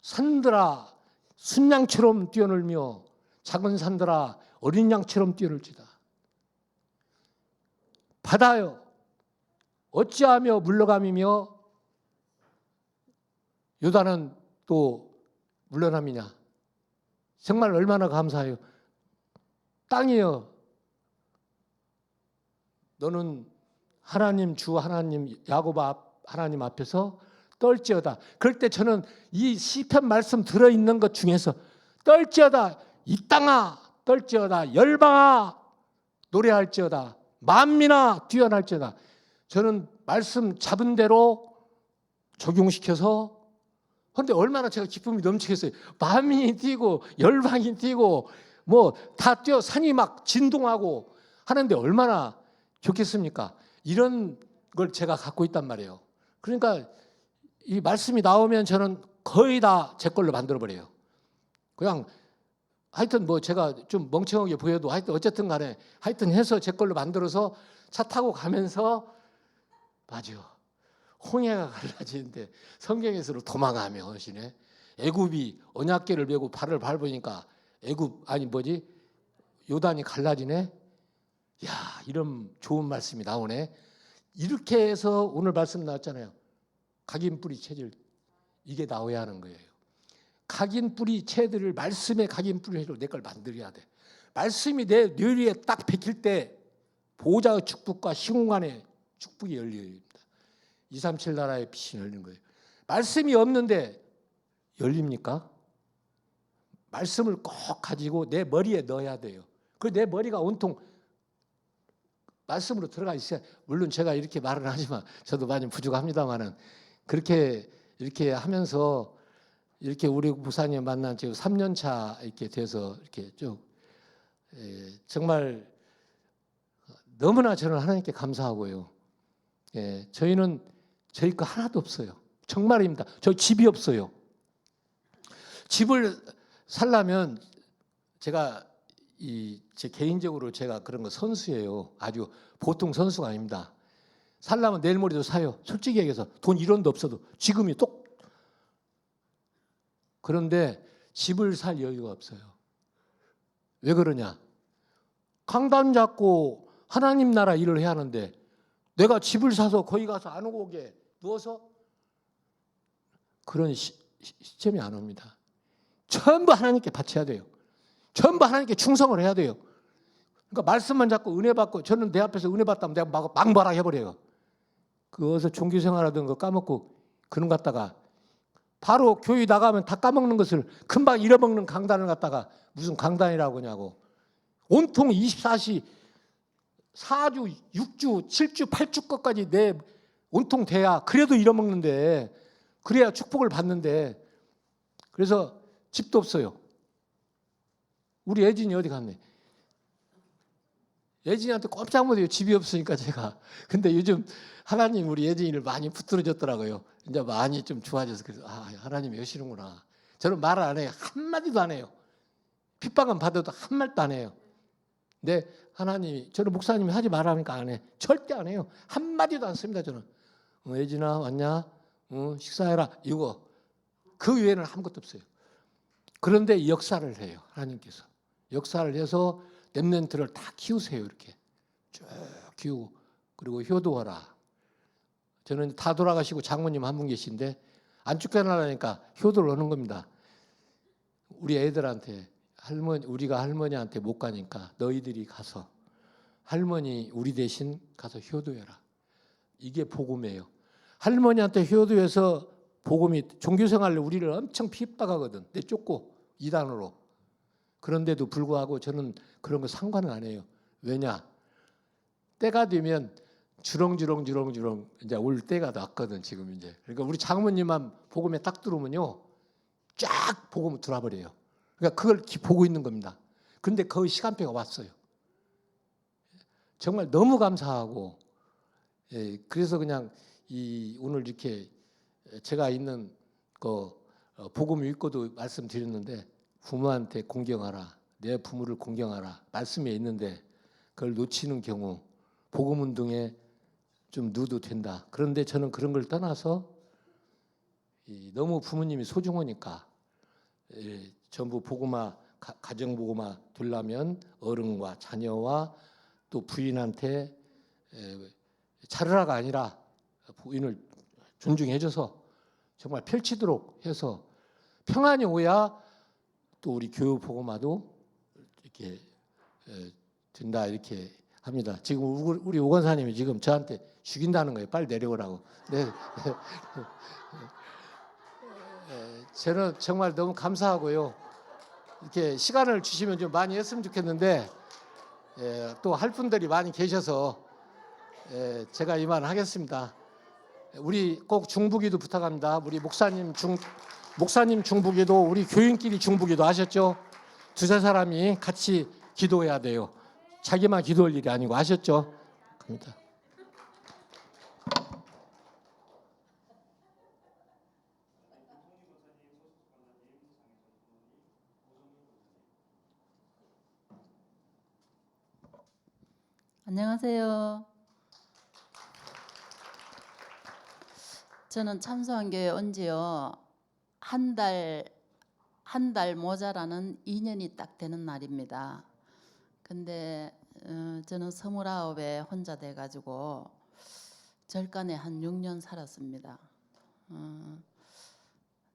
산들아 순양처럼 뛰어놀며 작은 산들아 어린 양처럼 뛰어놀지다. 바다여 어찌하며 물러감이며 요단은 또 물러남이냐. 정말 얼마나 감사해요. 땅이여 너는 하나님 주 하나님 야곱 하나님 앞에서 떨지어다. 그럴 때 저는 이 시편 말씀 들어있는 것 중에서 떨지어다 이 땅아 떨지어다 열방아 노래할지어다 만민아 뛰어날지어다. 저는 말씀 잡은 대로 적용시켜서 그런데 얼마나 제가 기쁨이 넘치겠어요. 만민이 뛰고 열방이 뛰고 뭐 다 뛰어 산이 막 진동하고 하는데 얼마나 좋겠습니까? 이런 걸 제가 갖고 있단 말이에요. 그러니까 이 말씀이 나오면 저는 거의 다 제 걸로 만들어버려요. 그냥 하여튼 뭐 제가 좀 멍청하게 보여도 하여튼 어쨌든 간에 하여튼 해서 제 걸로 만들어서 차 타고 가면서 맞아. 홍해가 갈라지는데 성경에서 도망가며 하시네. 애굽이 언약궤를 메고 발을 밟으니까 요단이 갈라지네. 야, 이런 좋은 말씀이 나오네. 이렇게 해서 오늘 말씀 나왔잖아요. 각인 뿌리 체질 이게 나와야 하는 거예요. 각인 뿌리 체들을 말씀의 각인 뿌리로 내 걸 만들어야 돼. 말씀이 내 뇌리에 딱 박힐 때 보호자의 축복과 시공간의 축복이 열립니다. 237 나라의 빛이 열리는 거예요. 말씀이 없는데 열립니까? 말씀을 꼭 가지고 내 머리에 넣어야 돼요. 그 내 머리가 온통 말씀으로 들어가 있어야. 물론 제가 이렇게 말은 하지만 저도 많이 부족합니다만은 그렇게 이렇게 하면서 이렇게 우리 목사님 만난 지금 3년 차 이렇게 돼서 이렇게 쭉 정말 너무나 저는 하나님께 감사하고요. 저희는 저희 거 하나도 없어요. 정말입니다. 저희 집이 없어요. 집을 살려면 제가 제 개인적으로 제가 그런 거 선수예요. 아주 보통 선수가 아닙니다. 살려면 내일 모레도 사요. 솔직히 얘기해서 돈 1원도 없어도 지금이 똑. 그런데 집을 살 여유가 없어요. 왜 그러냐? 강단 잡고 하나님 나라 일을 해야 하는데 내가 집을 사서 거기 가서 안 오게 누워서 그런 시점이 안 옵니다. 전부 하나님께 바쳐야 돼요. 전부 하나님께 충성을 해야 돼요. 그러니까 말씀만 잡고 은혜 받고 저는 내 앞에서 은혜 받다면 내가 막 망발하 해버려요. 그 어디서 종교 생활하던 거 까먹고 그런 갖다가 바로 교회 나가면 다 까먹는 것을 금방 잃어먹는 강단을 갖다가 무슨 강단이라고 하냐고. 온통 24시 4주, 6주, 7주, 8주 것까지 내 온통 돼야 그래도 잃어먹는데 그래야 축복을 받는데 그래서 집도 없어요. 우리 예진이 어디 갔네. 예진이한테 꼼짝 못해요. 집이 없으니까 제가. 근데 요즘 하나님 우리 예진이를 많이 붙들어줬더라고요. 이제 많이 좀 좋아져서 그래서 하나님이 여시는구나. 저는 말을 안 해요. 한마디도 안 해요. 핍박은 받아도 한마디도 안 해요. 근데 하나님이 저는 목사님이 하지 말라니까 안 해. 절대 안 해요. 한마디도 안 씁니다. 저는. 예진아 왔냐? 식사해라. 이거. 그 외에는 아무것도 없어요. 그런데 역사를 해요. 하나님께서. 역사를 해서 렘넌트를 다 키우세요. 이렇게 쭉 키우고 그리고 효도하라. 저는 다 돌아가시고 장모님 한 분 계신데 안 쫓겨나라니까 효도를 하는 겁니다. 우리 애들한테 우리가 할머니한테 못 가니까 너희들이 가서 할머니 우리 대신 가서 효도해라. 이게 복음이에요. 할머니한테 효도해서 복음이 종교생활로 우리를 엄청 핍박하거든. 내 쫓고 이단으로. 그런데도 불구하고 저는 그런 거 상관은 안 해요. 왜냐? 때가 되면 주렁주렁 이제 올 때가 났거든 지금 이제. 그러니까 우리 장모님만 복음에 딱 들어오면요, 쫙 복음 들어버려요. 그러니까 그걸 보고 있는 겁니다. 근데 그 시간표가 왔어요. 정말 너무 감사하고, 그래서 그냥 오늘 이렇게 제가 있는 거 복음 읽고도 말씀드렸는데. 부모한테 공경하라. 내 부모를 공경하라. 말씀에 있는데 그걸 놓치는 경우 복음 운동에 좀 누도 된다. 그런데 저는 그런 걸 떠나서 너무 부모님이 소중하니까 전부 복음화 가정 복음화 되려면 어른과 자녀와 또 부인한테 자르라가 아니라 부인을 존중해줘서 정말 펼치도록 해서 평안이 오야 또 우리 교육 복음화도 이렇게 된다 이렇게 합니다. 지금 우리 오 권사님이 지금 저한테 죽인다는 거예요. 빨리 내려오라고. 네. 저는 정말 너무 감사하고요. 이렇게 시간을 주시면 좀 많이 했으면 좋겠는데 또 할 분들이 많이 계셔서 제가 이만하겠습니다. 우리 꼭 중부기도 부탁합니다. 우리 목사님 중부기도 우리 교인끼리 중부기도 아셨죠? 두세 사람이 같이 기도해야 돼요. 자기만 기도할 일이 아니고 아셨죠? 갑니다. 안녕하세요. 저는 참소한 교회 온 지요 한 달 모자라는 2년이 딱 되는 날입니다. 근데 저는 29에 혼자 돼가지고 절간에 한 6년 살았습니다.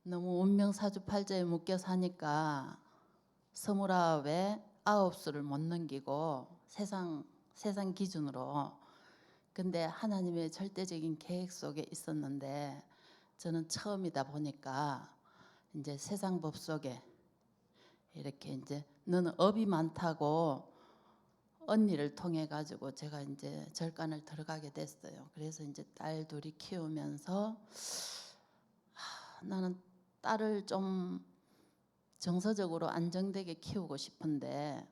너무 운명사주팔자에 묶여 사니까 29에 9수를 못 넘기고 세상 기준으로. 근데 하나님의 절대적인 계획 속에 있었는데 저는 처음이다 보니까 이제 세상 법 속에 이렇게 이제 너는 업이 많다고 언니를 통해 가지고 제가 이제 절간을 들어가게 됐어요. 그래서 이제 딸 둘이 키우면서 나는 딸을 좀 정서적으로 안정되게 키우고 싶은데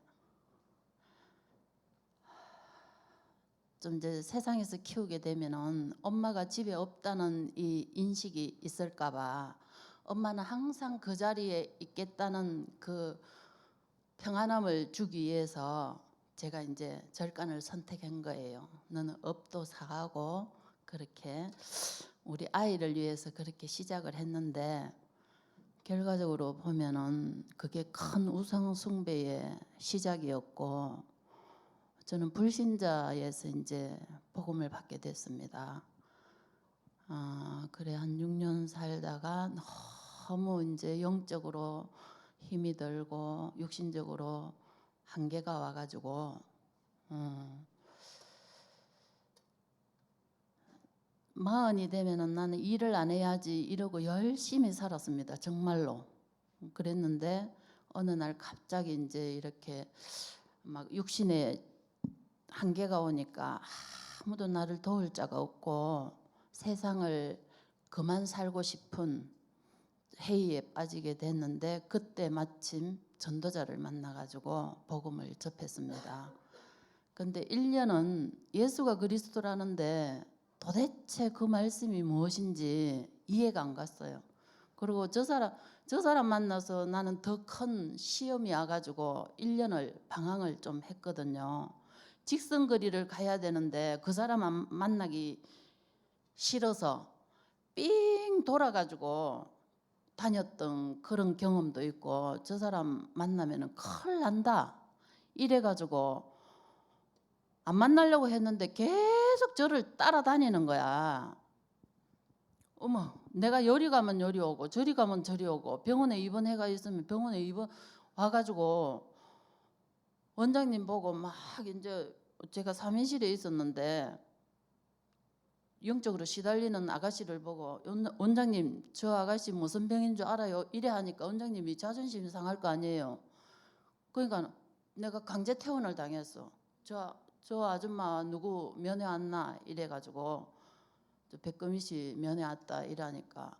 좀 이제 세상에서 키우게 되면은 엄마가 집에 없다는 이 인식이 있을까봐 엄마는 항상 그 자리에 있겠다는 그 평안함을 주기 위해서 제가 이제 절간을 선택한 거예요. 너는 업도 사가고 그렇게 우리 아이를 위해서 그렇게 시작을 했는데 결과적으로 보면은 그게 큰 우상 숭배의 시작이었고 저는 불신자에서 이제 복음을 받게 됐습니다. 그래 한 6년 살다가 너무 이제 영적으로 힘이 들고 육신적으로 한계가 와가지고 마흔이 되면은 나는 일을 안 해야지 이러고 열심히 살았습니다. 정말로. 그랬는데 어느 날 갑자기 이제 이렇게 막 육신의 한계가 오니까 아무도 나를 도울 자가 없고 세상을 그만 살고 싶은 회의에 빠지게 됐는데 그때 마침 전도자를 만나가지고 복음을 접했습니다. 근데 1년은 예수가 그리스도라는데 도대체 그 말씀이 무엇인지 이해가 안 갔어요. 그리고 저 사람 만나서 나는 더 큰 시험이 와가지고 1년을 방황을 좀 했거든요. 직선거리를 가야 되는데 그 사람 만나기 싫어서 삥 돌아가지고 다녔던 그런 경험도 있고, 저 사람 만나면은 큰일 난다 이래가지고 안 만나려고 했는데 계속 저를 따라다니는 거야. 어머, 내가 여리 가면 여리 오고 저리 가면 저리 오고 병원에 입원해가 있으면 병원에 입원 와가지고 원장님 보고 막 이제 제가 3인실에 있었는데 영적으로 시달리는 아가씨를 보고 원장님 저 아가씨 무슨 병인 줄 알아요? 이래 하니까 원장님이 자존심이 상할 거 아니에요. 그러니까 내가 강제 퇴원을 당했어. 저 아줌마 누구 면회 왔나 이래가지고 저 백금희 씨 면회 왔다 이러니까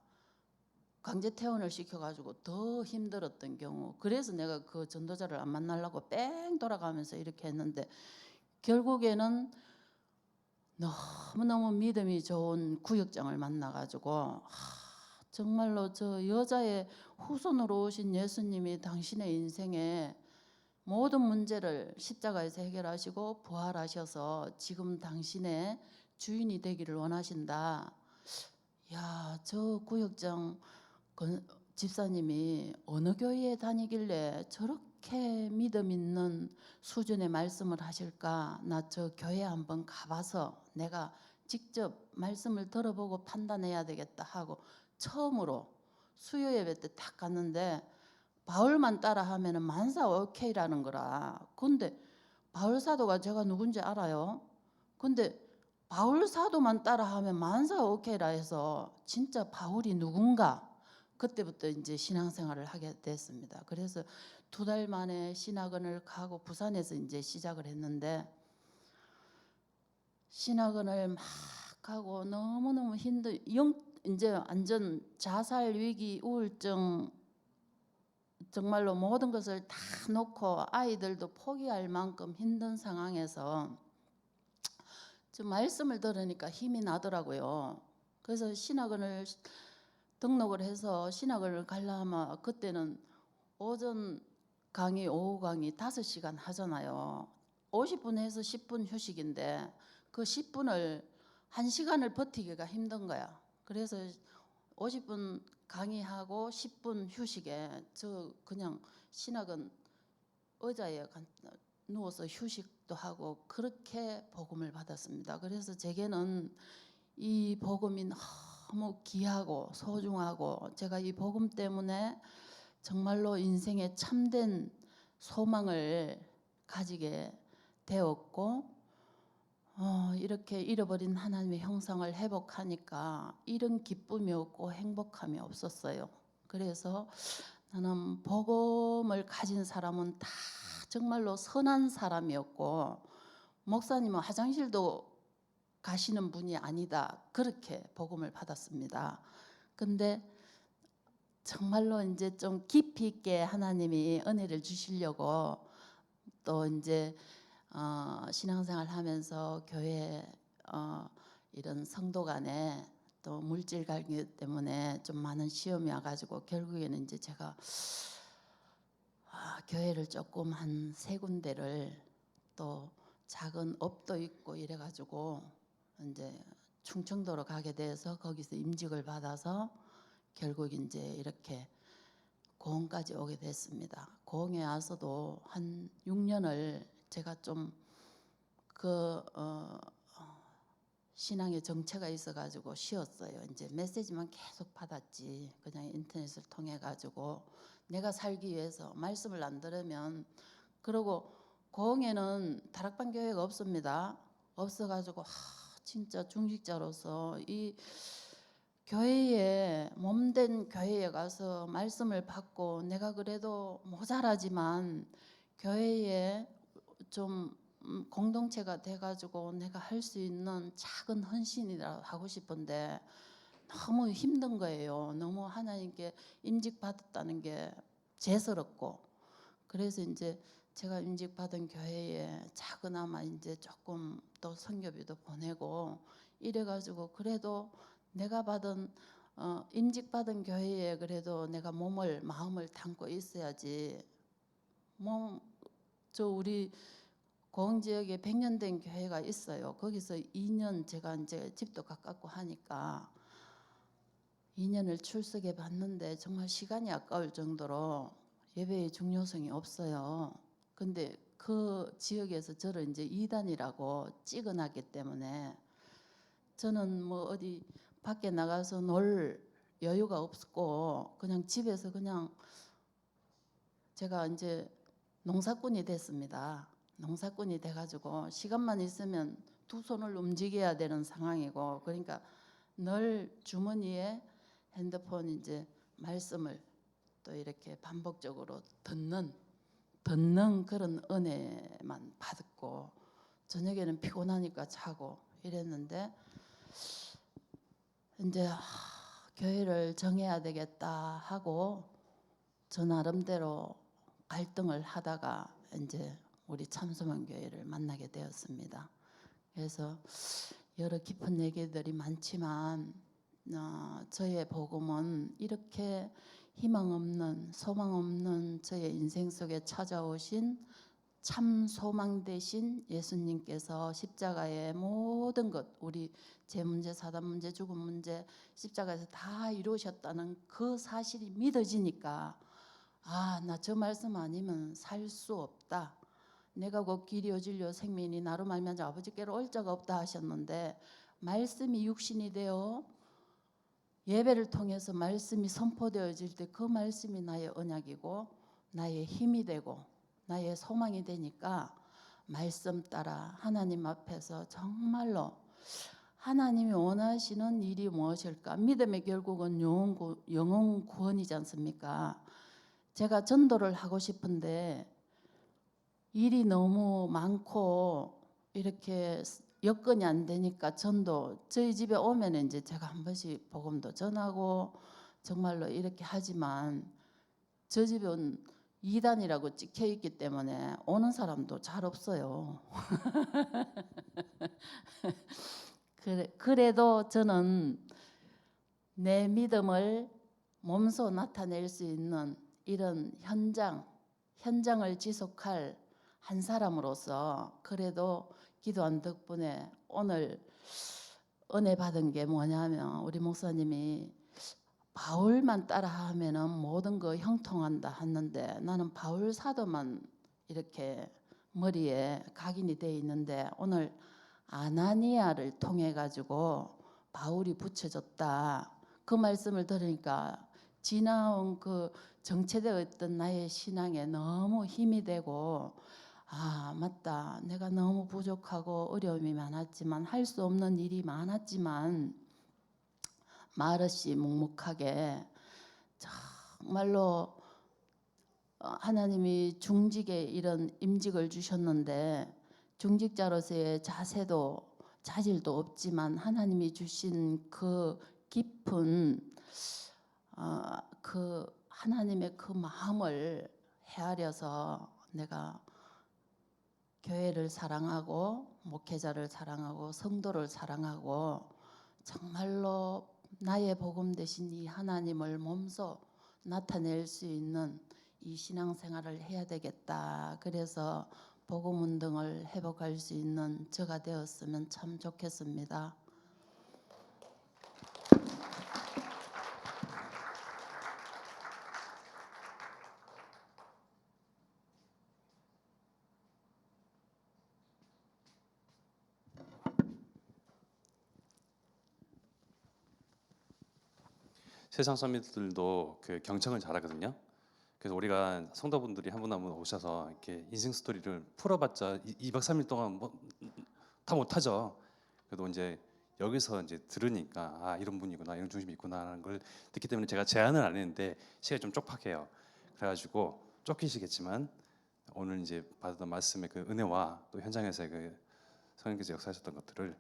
강제 퇴원을 시켜가지고 더 힘들었던 경우. 그래서 내가 그 전도자를 안 만나려고 뺑 돌아가면서 이렇게 했는데 결국에는 너무너무 믿음이 좋은 구역장을 만나가지고 정말로 저 여자의 후손으로 오신 예수님이 당신의 인생에 모든 문제를 십자가에서 해결하시고 부활하셔서 지금 당신의 주인이 되기를 원하신다. 야, 저 구역장 집사님이 어느 교회에 다니길래 저렇게 믿음 있는 수준의 말씀을 하실까? 나 저 교회 한번 가봐서 내가 직접 말씀을 들어보고 판단해야 되겠다 하고 처음으로 수요 예배 때 딱 갔는데 바울만 따라 하면은 만사 오케이라는 거라. 근데 바울 사도가 제가 누군지 알아요? 근데 바울 사도만 따라 하면 만사 오케이라 해서 진짜 바울이 누군가? 그때부터 이제 신앙생활을 하게 됐습니다. 그래서 2달 만에 신학원을 가고 부산에서 이제 시작을 했는데 신학원을 막 가고 너무너무 이제 완전 자살 위기 우울증 정말로 모든 것을 다 놓고 아이들도 포기할 만큼 힘든 상황에서 좀 말씀을 들으니까 힘이 나더라고요. 그래서 신학원을 등록을 해서 신학원을 가려면 그때는 오전 강의, 오후 강의 5시간 하잖아요. 50분 해서 10분 휴식인데 그 10분을 1시간을 버티기가 힘든 거야. 그래서 50분 강의하고 10분 휴식에 저 그냥 신학원 의자에 누워서 휴식도 하고 그렇게 복음을 받았습니다. 그래서 제게는 이 복음이 너무 귀하고 소중하고 제가 이 복음 때문에 정말로 인생에 참된 소망을 가지게 되었고 이렇게 잃어버린 하나님의 형상을 회복하니까 이런 기쁨이 없고 행복함이 없었어요. 그래서 나는 복음을 가진 사람은 다 정말로 선한 사람이었고 목사님은 화장실도 가시는 분이 아니다. 그렇게 복음을 받았습니다. 근데 정말로 이제 좀 깊이 있게 하나님이 은혜를 주시려고 또 이제 신앙생활 하면서 교회 이런 성도 간에 또 물질 관계 때문에 좀 많은 시험이 와가지고 결국에는 이제 제가 교회를 조금 한 3군데를 또 작은 업도 있고 이래가지고 이제 충청도로 가게 돼서 거기서 임직을 받아서 결국 이제 이렇게 고흥까지 오게 됐습니다. 고흥에 와서도 한 6년을 제가 좀 신앙의 정체가 있어가지고 쉬었어요. 이제 메시지만 계속 받았지. 그냥 인터넷을 통해 가지고 내가 살기 위해서 말씀을 안 들으면 그러고 고흥에는 다락방 교회가 없습니다. 없어가지고 진짜 중직자로서 이 교회에 몸된 교회에 가서 말씀을 받고 내가 그래도 모자라지만 교회에 좀 공동체가 돼가지고 내가 할 수 있는 작은 헌신이라 하고 싶은데 너무 힘든 거예요. 너무 하나님께 임직받았다는 게 죄스럽고 그래서 이제 제가 임직받은 교회에 작은아마 이제 조금 또 선교비도 보내고 이래가지고 그래도 내가 받은 임직받은 교회에 그래도 내가 마음을 담고 있어야지. 저 우리 고흥 지역에 100년 된 교회가 있어요. 거기서 2년 제가 이제 집도 가깝고 하니까 2년을 출석해 봤는데 정말 시간이 아까울 정도로 예배의 중요성이 없어요. 근데 그 지역에서 저를 이제 이단이라고 찍어놨기 때문에 저는 뭐 어디 밖에 나가서 놀 여유가 없고 그냥 집에서 그냥 제가 이제 농사꾼이 됐습니다. 농사꾼이 돼가지고 시간만 있으면 두 손을 움직여야 되는 상황이고 그러니까 늘 주머니에 핸드폰 이제 말씀을 또 이렇게 반복적으로 듣는 그런 은혜만 받고 저녁에는 피곤하니까 자고 이랬는데 이제 교회를 정해야 되겠다 하고 저 나름대로 갈등을 하다가 이제 우리 참소만 교회를 만나게 되었습니다. 그래서 여러 깊은 얘기들이 많지만 저의 복음은 이렇게 희망 없는 소망 없는 저의 인생 속에 찾아오신 참 소망 되신 예수님께서 십자가의 모든 것 우리 제 문제 사단 문제 죽음 문제 십자가에서 다 이루셨다는 그 사실이 믿어지니까 나 저 말씀 아니면 살 수 없다. 내가 곧 길이요 진리요 생명이니 나로 말미암아 아버지께로 올 자가 없다 하셨는데 말씀이 육신이 되어 예배를 통해서 말씀이 선포되어질 때 그 말씀이 나의 언약이고 나의 힘이 되고 나의 소망이 되니까 말씀 따라 하나님 앞에서 정말로 하나님이 원하시는 일이 무엇일까? 믿음의 결국은 영혼 구원이지 않습니까? 제가 전도를 하고 싶은데 일이 너무 많고 이렇게 여건이 안 되니까 저희 집에 오면 이제 제가 한 번씩 복음도 전하고 정말로 이렇게 하지만 저 집은 이단이라고 찍혀 있기 때문에 오는 사람도 잘 없어요. 그래도 저는 내 믿음을 몸소 나타낼 수 있는 이런 현장을 지속할 한 사람으로서 그래도 기도한 덕분에 오늘 은혜 받은 게 뭐냐면 우리 목사님이 바울만 따라하면은 모든 거 형통한다 했는데 나는 바울 사도만 이렇게 머리에 각인이 돼 있는데 오늘 아나니아를 통해 가지고 바울이 붙여졌다. 그 말씀을 들으니까 지나온 그 정체되어 있던 나의 신앙에 너무 힘이 되고 맞다. 내가 너무 부족하고 어려움이 많았지만 할 수 없는 일이 많았지만 말없이 묵묵하게 정말로 하나님이 중직에 이런 임직을 주셨는데 중직자로서의 자질도 없지만 하나님이 주신 그 깊은 그 하나님의 그 마음을 헤아려서 내가 교회를 사랑하고 목회자를 사랑하고 성도를 사랑하고 정말로 나의 복음 되신 이 하나님을 몸소 나타낼 수 있는 이 신앙생활을 해야 되겠다. 그래서 복음 운동을 회복할 수 있는 저가 되었으면 참 좋겠습니다. 세상 사람들도 그 경청을 잘하거든요. 그래서 우리가 성도분들이 한 분 한 분 오셔서 이렇게 인생 스토리를 풀어봤자 2박 3일 동안 뭐 다 못하죠. 그래도 이제 여기서 이제 들으니까 아 이런 분이구나, 이런 중심이 있구나라는 걸 듣기 때문에 제가 제안을 안 했는데 시간이 좀 촉박해요. 그래가지고 쫓기시겠지만 오늘 이제 받았던 말씀의 그 은혜와 또 현장에서의 그 성령께서 역사하셨던 것들을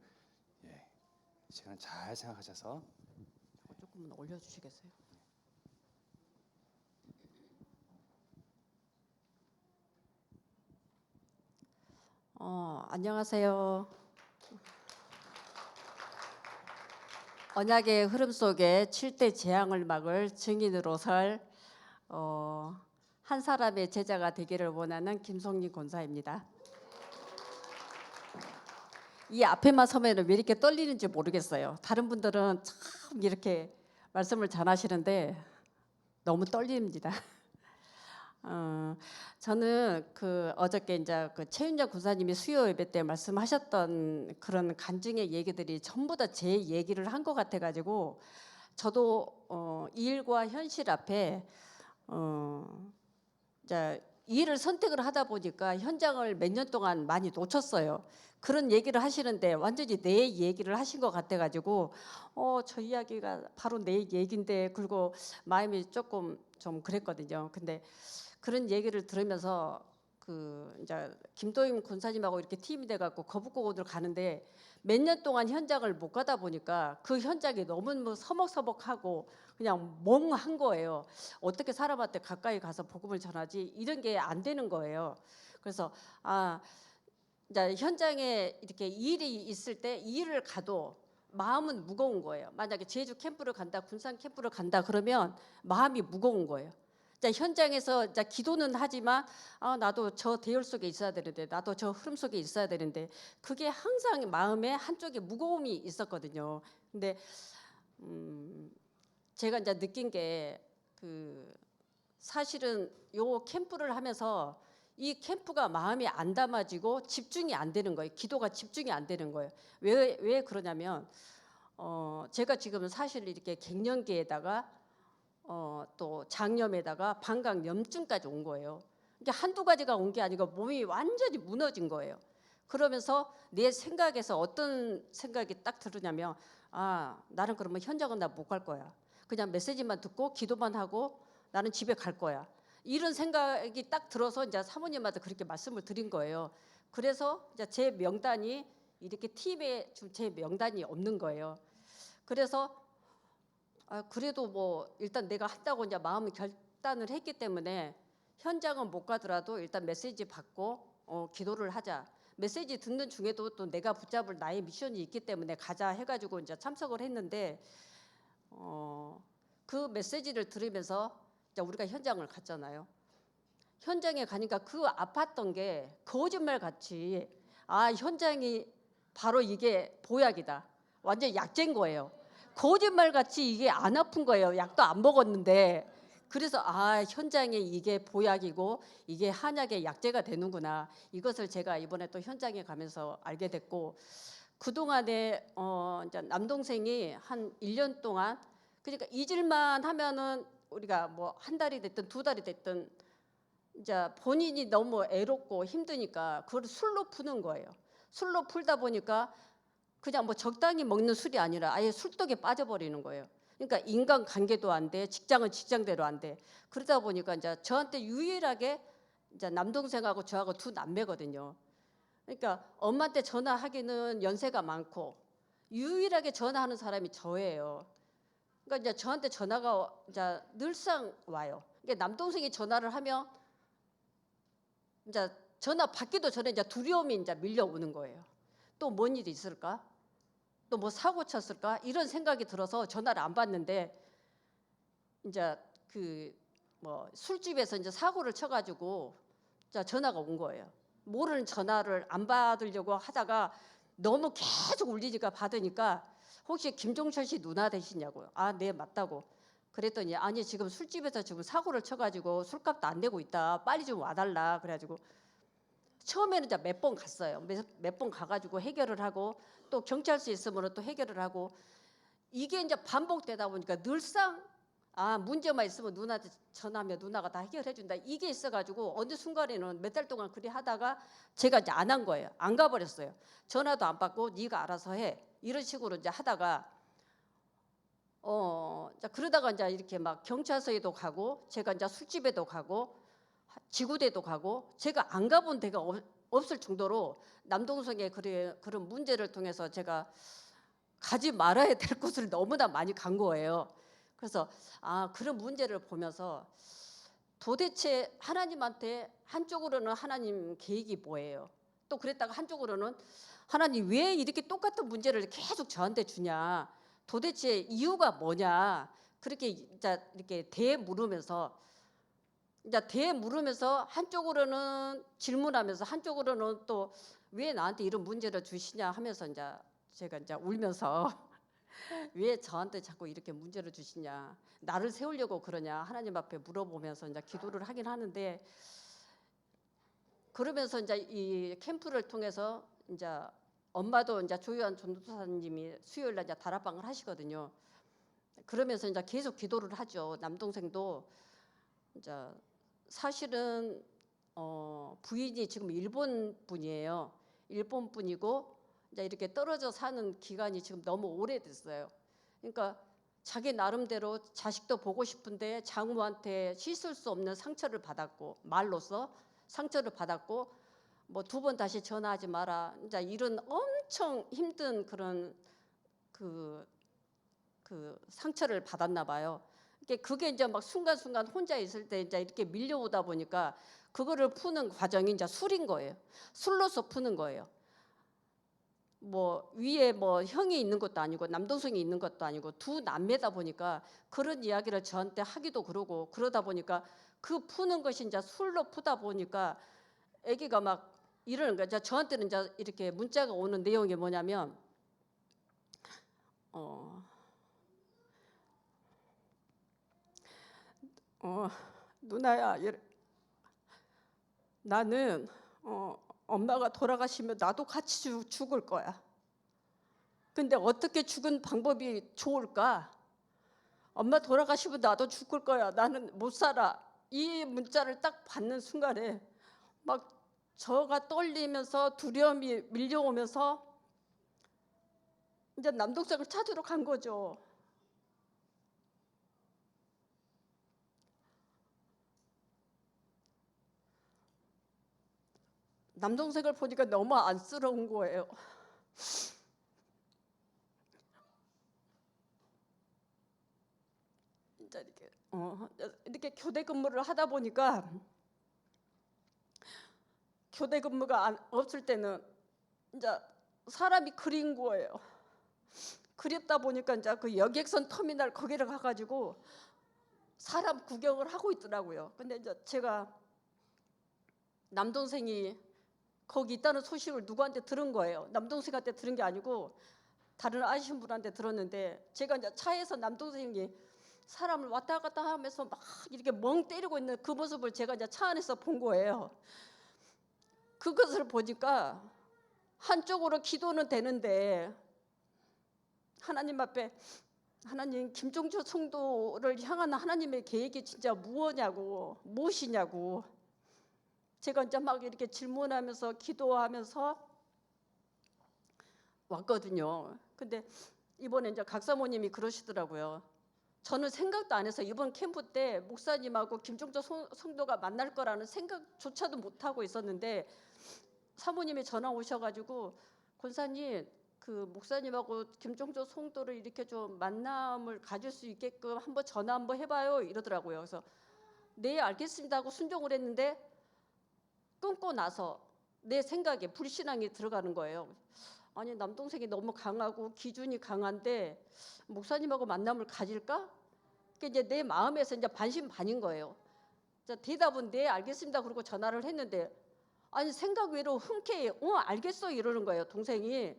시간 잘 생각하셔서 조금만 올려주시겠어요? 안녕하세요. 언약의 흐름 속에 7대 재앙을 막을 증인으로 설 한 사람의 제자가 되기를 원하는 김송리 권사입니다. 이 앞에만 서면은 왜 이렇게 떨리는지 모르겠어요. 다른 분들은 참 이렇게 말씀을 잘하시는데 너무 떨립니다. 저는 그 어저께 이제 그 최윤정 군사님이 수요 예배 때 말씀하셨던 그런 간증의 얘기들이 전부 다 제 얘기를 한 것 같아가지고 저도 일과 현실 앞에 이제 일을 선택을 하다 보니까 현장을 몇 년 동안 많이 놓쳤어요. 그런 얘기를 하시는데 완전히 내 얘기를 하신 것 같아가지고 저 이야기가 바로 내 얘기인데 그리고 마음이 조금 좀 그랬거든요. 근데 그런 얘기를 들으면서 그 이제 김도임 군사님하고 이렇게 팀이 돼갖고 거북고군을 가는데 몇 년 동안 현장을 못 가다 보니까 그 현장이 너무 서먹서먹하고 그냥 멍한 거예요. 어떻게 사람한테 가까이 가서 복음을 전하지 이런 게 안 되는 거예요. 그래서 이제 현장에 이렇게 일이 있을 때 일을 가도 마음은 무거운 거예요. 만약에 제주 캠프를 간다, 군산 캠프를 간다 그러면 마음이 무거운 거예요. 현장에서 기도는 하지만 나도 저 대열 속에 있어야 되는데 나도 저 흐름 속에 있어야 되는데 그게 항상 마음에 한쪽에 무거움이 있었거든요. 근데 제가 이제 느낀 게 그 사실은 요 캠프를 하면서 이 캠프가 마음이 안 담아지고 집중이 안 되는 거예요. 기도가 집중이 안 되는 거예요. 왜 그러냐면 제가 지금 사실 이렇게 갱년기에다가 또 장염에다가 방광염증까지 온 거예요. 이게 한두 가지가 온 게 아니고 몸이 완전히 무너진 거예요. 그러면서 내 생각에서 어떤 생각이 딱 들으냐면 나는 그러면 현장은 나 못 갈 거야. 그냥 메시지만 듣고 기도만 하고 나는 집에 갈 거야. 이런 생각이 딱 들어서 이제 사모님한테 그렇게 말씀을 드린 거예요. 그래서 이제 제 명단이 이렇게 팀에 제 명단이 없는 거예요. 그래서 그래도 뭐 일단 내가 한다고 이제 마음을 결단을 했기 때문에 현장은 못 가더라도 일단 메시지 받고 기도를 하자. 메시지 듣는 중에도 또 내가 붙잡을 나의 미션이 있기 때문에 가자 해가지고 이제 참석을 했는데 그 메시지를 들으면서 이제 우리가 현장을 갔잖아요. 현장에 가니까 그 아팠던 게 거짓말 같이 현장이 바로 이게 보약이다. 완전 약재인 거예요. 거짓말 같이 이게 안 아픈 거예요. 약도 안 먹었는데. 그래서 현장에 이게 보약이고 이게 한약의 약재가 되는구나. 이것을 제가 이번에 또 현장에 가면서 알게 됐고 그동안에 이제 남동생이 한 1년 동안 그러니까 잊을만 하면은 우리가 뭐 한 달이 됐든 두 달이 됐든 이제 본인이 너무 애롭고 힘드니까 그걸 술로 푸는 거예요. 술로 풀다 보니까 그냥 뭐 적당히 먹는 술이 아니라 아예 술독에 빠져버리는 거예요. 그러니까 인간 관계도 안 돼, 직장은 직장대로 안 돼. 그러다 보니까 이제 저한테 유일하게 이제 남동생하고 저하고 두 남매거든요. 그러니까 엄마한테 전화하기는 연세가 많고 유일하게 전화하는 사람이 저예요. 그러니까 이제 저한테 전화가 이제 늘상 와요. 그러니까 남동생이 전화를 하면 이제 전화 받기도 전에 이제 두려움이 이제 밀려오는 거예요. 또 뭔 일이 있을까? 또 뭐 사고 쳤을까? 이런 생각이 들어서 전화를 안 받는데 이제 그 뭐 술집에서 이제 사고를 쳐가지고 전화가 온 거예요. 모르는 전화를 안 받으려고 하다가 너무 계속 울리니까 받으니까 혹시 김종철 씨 누나 되시냐고요. 네 맞다고. 그랬더니 아니 지금 술집에서 지금 사고를 쳐가지고 술값도 안 내고 있다. 빨리 좀 와달라. 그래가지고 처음에는 이제 몇 번 갔어요. 몇 번 가가지고 해결을 하고 또 경찰서 있으면 또 해결을 하고 이게 이제 반복되다 보니까 늘상 아, 문제만 있으면 누나한테 전화하면 누나가 다 해결해 준다. 이게 있어가지고 어느 순간에는 몇 달 동안 그리 하다가 제가 이제 안 한 거예요. 안 가버렸어요. 전화도 안 받고 네가 알아서 해. 이런 식으로 이제 하다가 자, 그러다가 이제 이렇게 막 경찰서에도 가고 제가 이제 술집에도 가고 지구대도 가고 제가 안 가본 데가 없을 정도로 남동생의 그런 문제를 통해서 제가 가지 말아야 될 곳을 너무나 많이 간 거예요. 그래서 그런 문제를 보면서 도대체 하나님한테 한쪽으로는 하나님 계획이 뭐예요? 또 그랬다가 한쪽으로는 하나님 왜 이렇게 똑같은 문제를 계속 저한테 주냐? 도대체 이유가 뭐냐? 그렇게 이렇게 대물으면서 한쪽으로는 질문하면서 한쪽으로는 또 왜 나한테 이런 문제를 주시냐 하면서 제가 울면서 왜 저한테 자꾸 이렇게 문제를 주시냐, 나를 세우려고 그러냐 하나님 앞에 물어보면서 기도를 하긴 하는데, 그러면서 이 캠프를 통해서 엄마도 조유한 전도사님이 수요일 날 다락방을 하시거든요. 그러면서 계속 기도를 하죠. 남동생도 사실은 부인이 지금 일본 분이에요. 일본 분이고 이렇게 떨어져 사는 기간이 지금 너무 오래됐어요. 그러니까 자기 나름대로 자식도 보고 싶은데 장모한테 씻을 수 없는 상처를 받았고, 말로써 상처를 받았고, 뭐 2번 다시 전화하지 마라, 이런 엄청 힘든 그런 그 상처를 받았나 봐요. 그게 막 순간순간 혼자 있을 때 이렇게 밀려오다 보니까 그거를 푸는 과정이 술인 거예요. 술로서 푸는 거예요. 뭐 위에 뭐 형이 있는 것도 아니고 남동생이 있는 것도 아니고 두 남매다 보니까 그런 이야기를 저한테 하기도 그러고, 그러다 보니까 그 푸는 것이 술로 푸다 보니까 아기가 막 이러는 거예요. 저한테는 이렇게 문자가 오는 내용이 뭐냐면 누나야, 나는 엄마가 돌아가시면 나도 같이 죽을 거야. 근데 어떻게 죽은 방법이 좋을까? 엄마 돌아가시면 나도 죽을 거야. 나는 못 살아. 이 문자를 딱 받는 순간에 막 저가 떨리면서 두려움이 밀려오면서 남동생을 찾으러 간 거죠. 남동생을 보니까 너무 안쓰러운 거예요. 이렇게 교대 근무를 하다 보니까, 교대 근무가 없을 때는 사람이 그린 거예요. 그립다 보니까 그 여객선 터미널 거기를 가가지고 사람 구경을 하고 있더라고요. 근데 제가 남동생이 거기 있다는 소식을 누구한테 들은 거예요. 남동생한테 들은 게 아니고 다른 아시는 분한테 들었는데, 제가 차에서 남동생이 사람을 왔다 갔다 하면서 막 이렇게 멍 때리고 있는 그 모습을 제가 차 안에서 본 거예요. 그것을 보니까 한쪽으로 기도는 되는데 하나님 앞에, 하나님 김종철 성도를 향한 하나님의 계획이 진짜 무엇이냐고 제가 막 이렇게 질문하면서 기도하면서 왔거든요. 근데 이번에 각 사모님이 그러시더라고요. 저는 생각도 안 해서 이번 캠프 때 목사님하고 김종철 성도가 만날 거라는 생각조차도 못 하고 있었는데, 사모님이 전화 오셔가지고 권사님, 그 목사님하고 김종철 성도를 이렇게 좀 만남을 가질 수 있게끔 한번 전화 한번 해봐요 이러더라고요. 그래서 네 알겠습니다 하고 순종을 했는데, 끊고 나서 내 생각에 불신앙이 들어가는 거예요. 아니, 남동생이 너무 강하고 기준이 강한데 목사님하고 만남을 가질까? 그게 내 마음에서 반신반인 거예요. 대답은 네 알겠습니다 그러고 전화를 했는데, 아니 생각 외로 흔쾌히 알겠어 이러는 거예요, 동생이.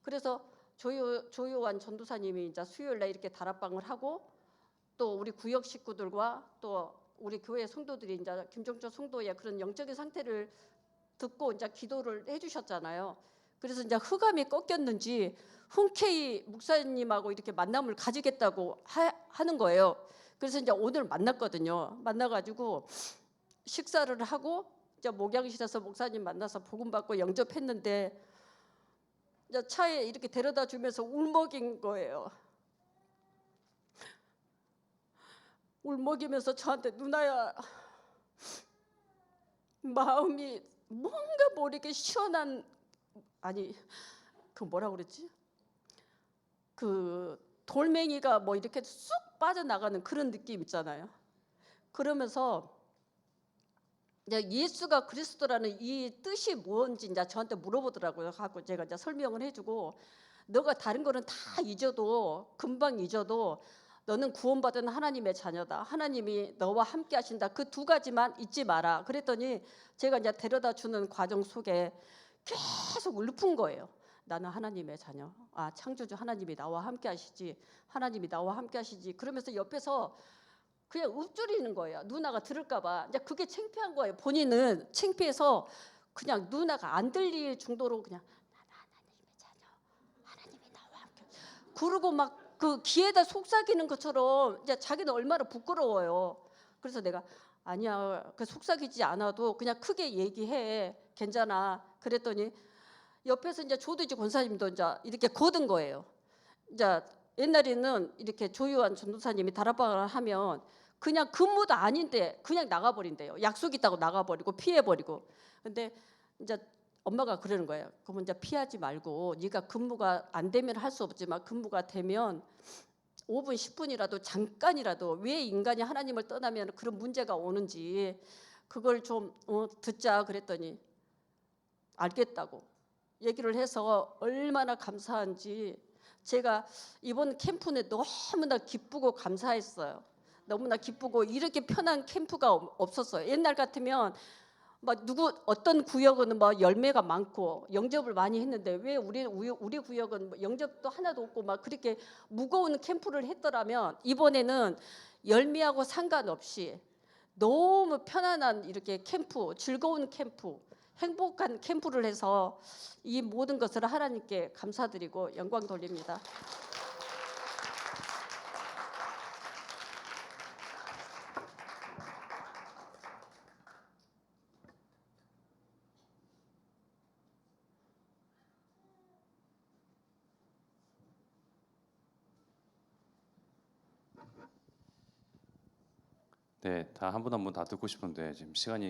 그래서 조요한 전도사님이 수요일날 이렇게 다락방을 하고, 또 우리 구역 식구들과 또 우리 교회 성도들이 김종철 성도의 그런 영적인 상태를 듣고 기도를 해주셨잖아요. 그래서 흑암이 꺾였는지 흔쾌히 목사님하고 이렇게 만남을 가지겠다고 하는 거예요. 그래서 이제 오늘 만났거든요. 만나가지고 식사를 하고 이제 목양실에서 목사님 만나서 복음 받고 영접했는데 이제 차에 이렇게 데려다 주면서 울먹인 거예요. 울먹이면서 저한테 누나야 마음이 뭔가 모르게 시원한 아니 그 뭐라 그랬지? 그 돌멩이가 뭐 이렇게 쑥 빠져나가는 그런 느낌 있잖아요. 그러면서 이제 예수가 그리스도라는 이 뜻이 뭔지 이제 저한테 물어보더라고요. 하고 제가 이제 설명을 해주고 너가 다른 거는 다 잊어도 금방 잊어도 너는 구원받은 하나님의 자녀다. 하나님이 너와 함께 하신다. 그 두 가지만 잊지 마라. 그랬더니 제가 이제 데려다 주는 과정 속에 계속 울픈 거예요. 나는 하나님의 자녀. 아, 창조주 하나님이 나와 함께 하시지. 하나님이 나와 함께 하시지. 그러면서 옆에서 그냥 읊조리는 거예요. 누나가 들을까 봐. 이제 그게 창피한 거예요. 본인은 창피해서 그냥 누나가 안 들릴 정도로 그냥 나는 하나님의 자녀. 하나님이 나와 함께. 그러고 막 그 귀에다 속삭이는 것처럼 이제 자기는 얼마나 부끄러워요. 그래서 내가 아니야. 그 속삭이지 않아도 그냥 크게 얘기해. 괜찮아. 그랬더니 옆에서 이제 조두지 권사님도 이제 이렇게 거둔 거예요. 이제 옛날에는 이렇게 조유한 전도사님이 다락방을 하면 그냥 근무도 아닌데 그냥 나가버린대요. 약속 있다고 나가버리고 피해버리고. 근데 이제 엄마가 그러는 거예요. 그러면 이제 피하지 말고 네가 근무가 안 되면 할 수 없지만 근무가 되면 5분 10분이라도 잠깐이라도 왜 인간이 하나님을 떠나면 그런 문제가 오는지 그걸 좀 듣자 그랬더니 알겠다고 얘기를 해서 얼마나 감사한지 제가 이번 캠프는 너무나 기쁘고 감사했어요. 너무나 기쁘고 이렇게 편한 캠프가 없었어요. 옛날 같으면 막 누구 어떤 구역은 뭐 열매가 많고 영접을 많이 했는데 왜 우리 구역은 뭐 영접도 하나도 없고 막 그렇게 무거운 캠프를 했더라면 이번에는 열매하고 상관없이 너무 편안한 이렇게 캠프, 즐거운 캠프, 행복한 캠프를 해서 이 모든 것을 하나님께 감사드리고 영광 돌립니다. 네, 다 한 분 한 분 다 듣고 싶은데 지금 시간이